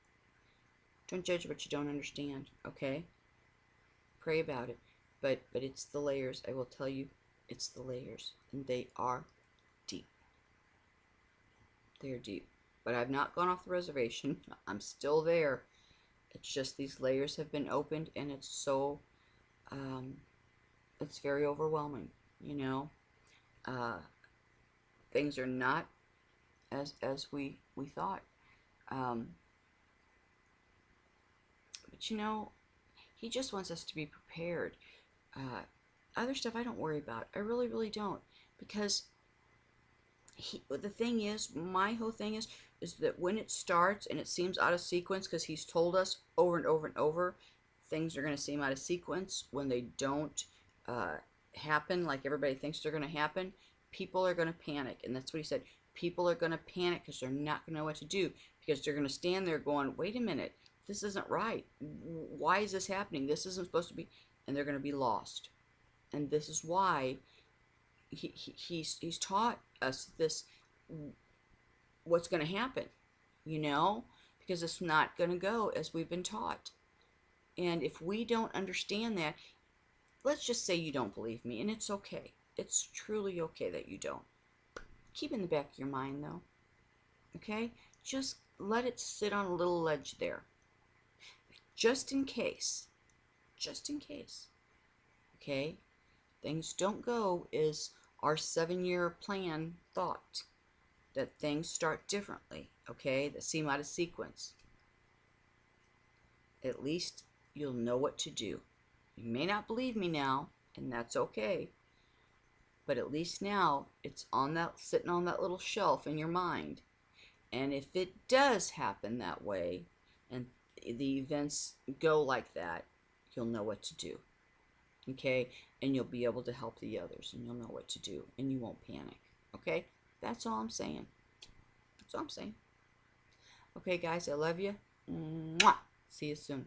Don't judge what you don't understand, okay? Pray about it. But it's the layers. I will tell you, it's the layers. And they are deep. They are deep. But I've not gone off the reservation. I'm still there. It's just these layers have been opened, and it's so, it's very overwhelming, Things are not as we thought. But he just wants us to be prepared. Other stuff I don't worry about. I really, really don't. Because the thing is, my whole thing is that when it starts and it seems out of sequence, because he's told us over and over and over, things are going to seem out of sequence when they don't happen like everybody thinks they're going to happen. People are going to panic, and that's what he said. People are going to panic because they're not going to know what to do, because they're going to stand there going, wait a minute, this isn't right. Why is this happening? This isn't supposed to be, and they're going to be lost. And this is why he's taught us this, what's going to happen, because it's not going to go as we've been taught. And if we don't understand that, let's just say you don't believe me, and it's okay. It's truly okay that you don't. Keep in the back of your mind, though, okay? Just let it sit on a little ledge there, just in case, okay? Things don't go as our 7-year plan thought, that things start differently, okay, that seem out of sequence. At least you'll know what to do. You may not believe me now, and that's okay. But at least now it's sitting on that little shelf in your mind. And if it does happen that way, and the events go like that, you'll know what to do. Okay? And you'll be able to help the others, and you'll know what to do, and you won't panic. Okay? That's all I'm saying. That's all I'm saying. Okay, guys, I love you. Mwah! See you soon.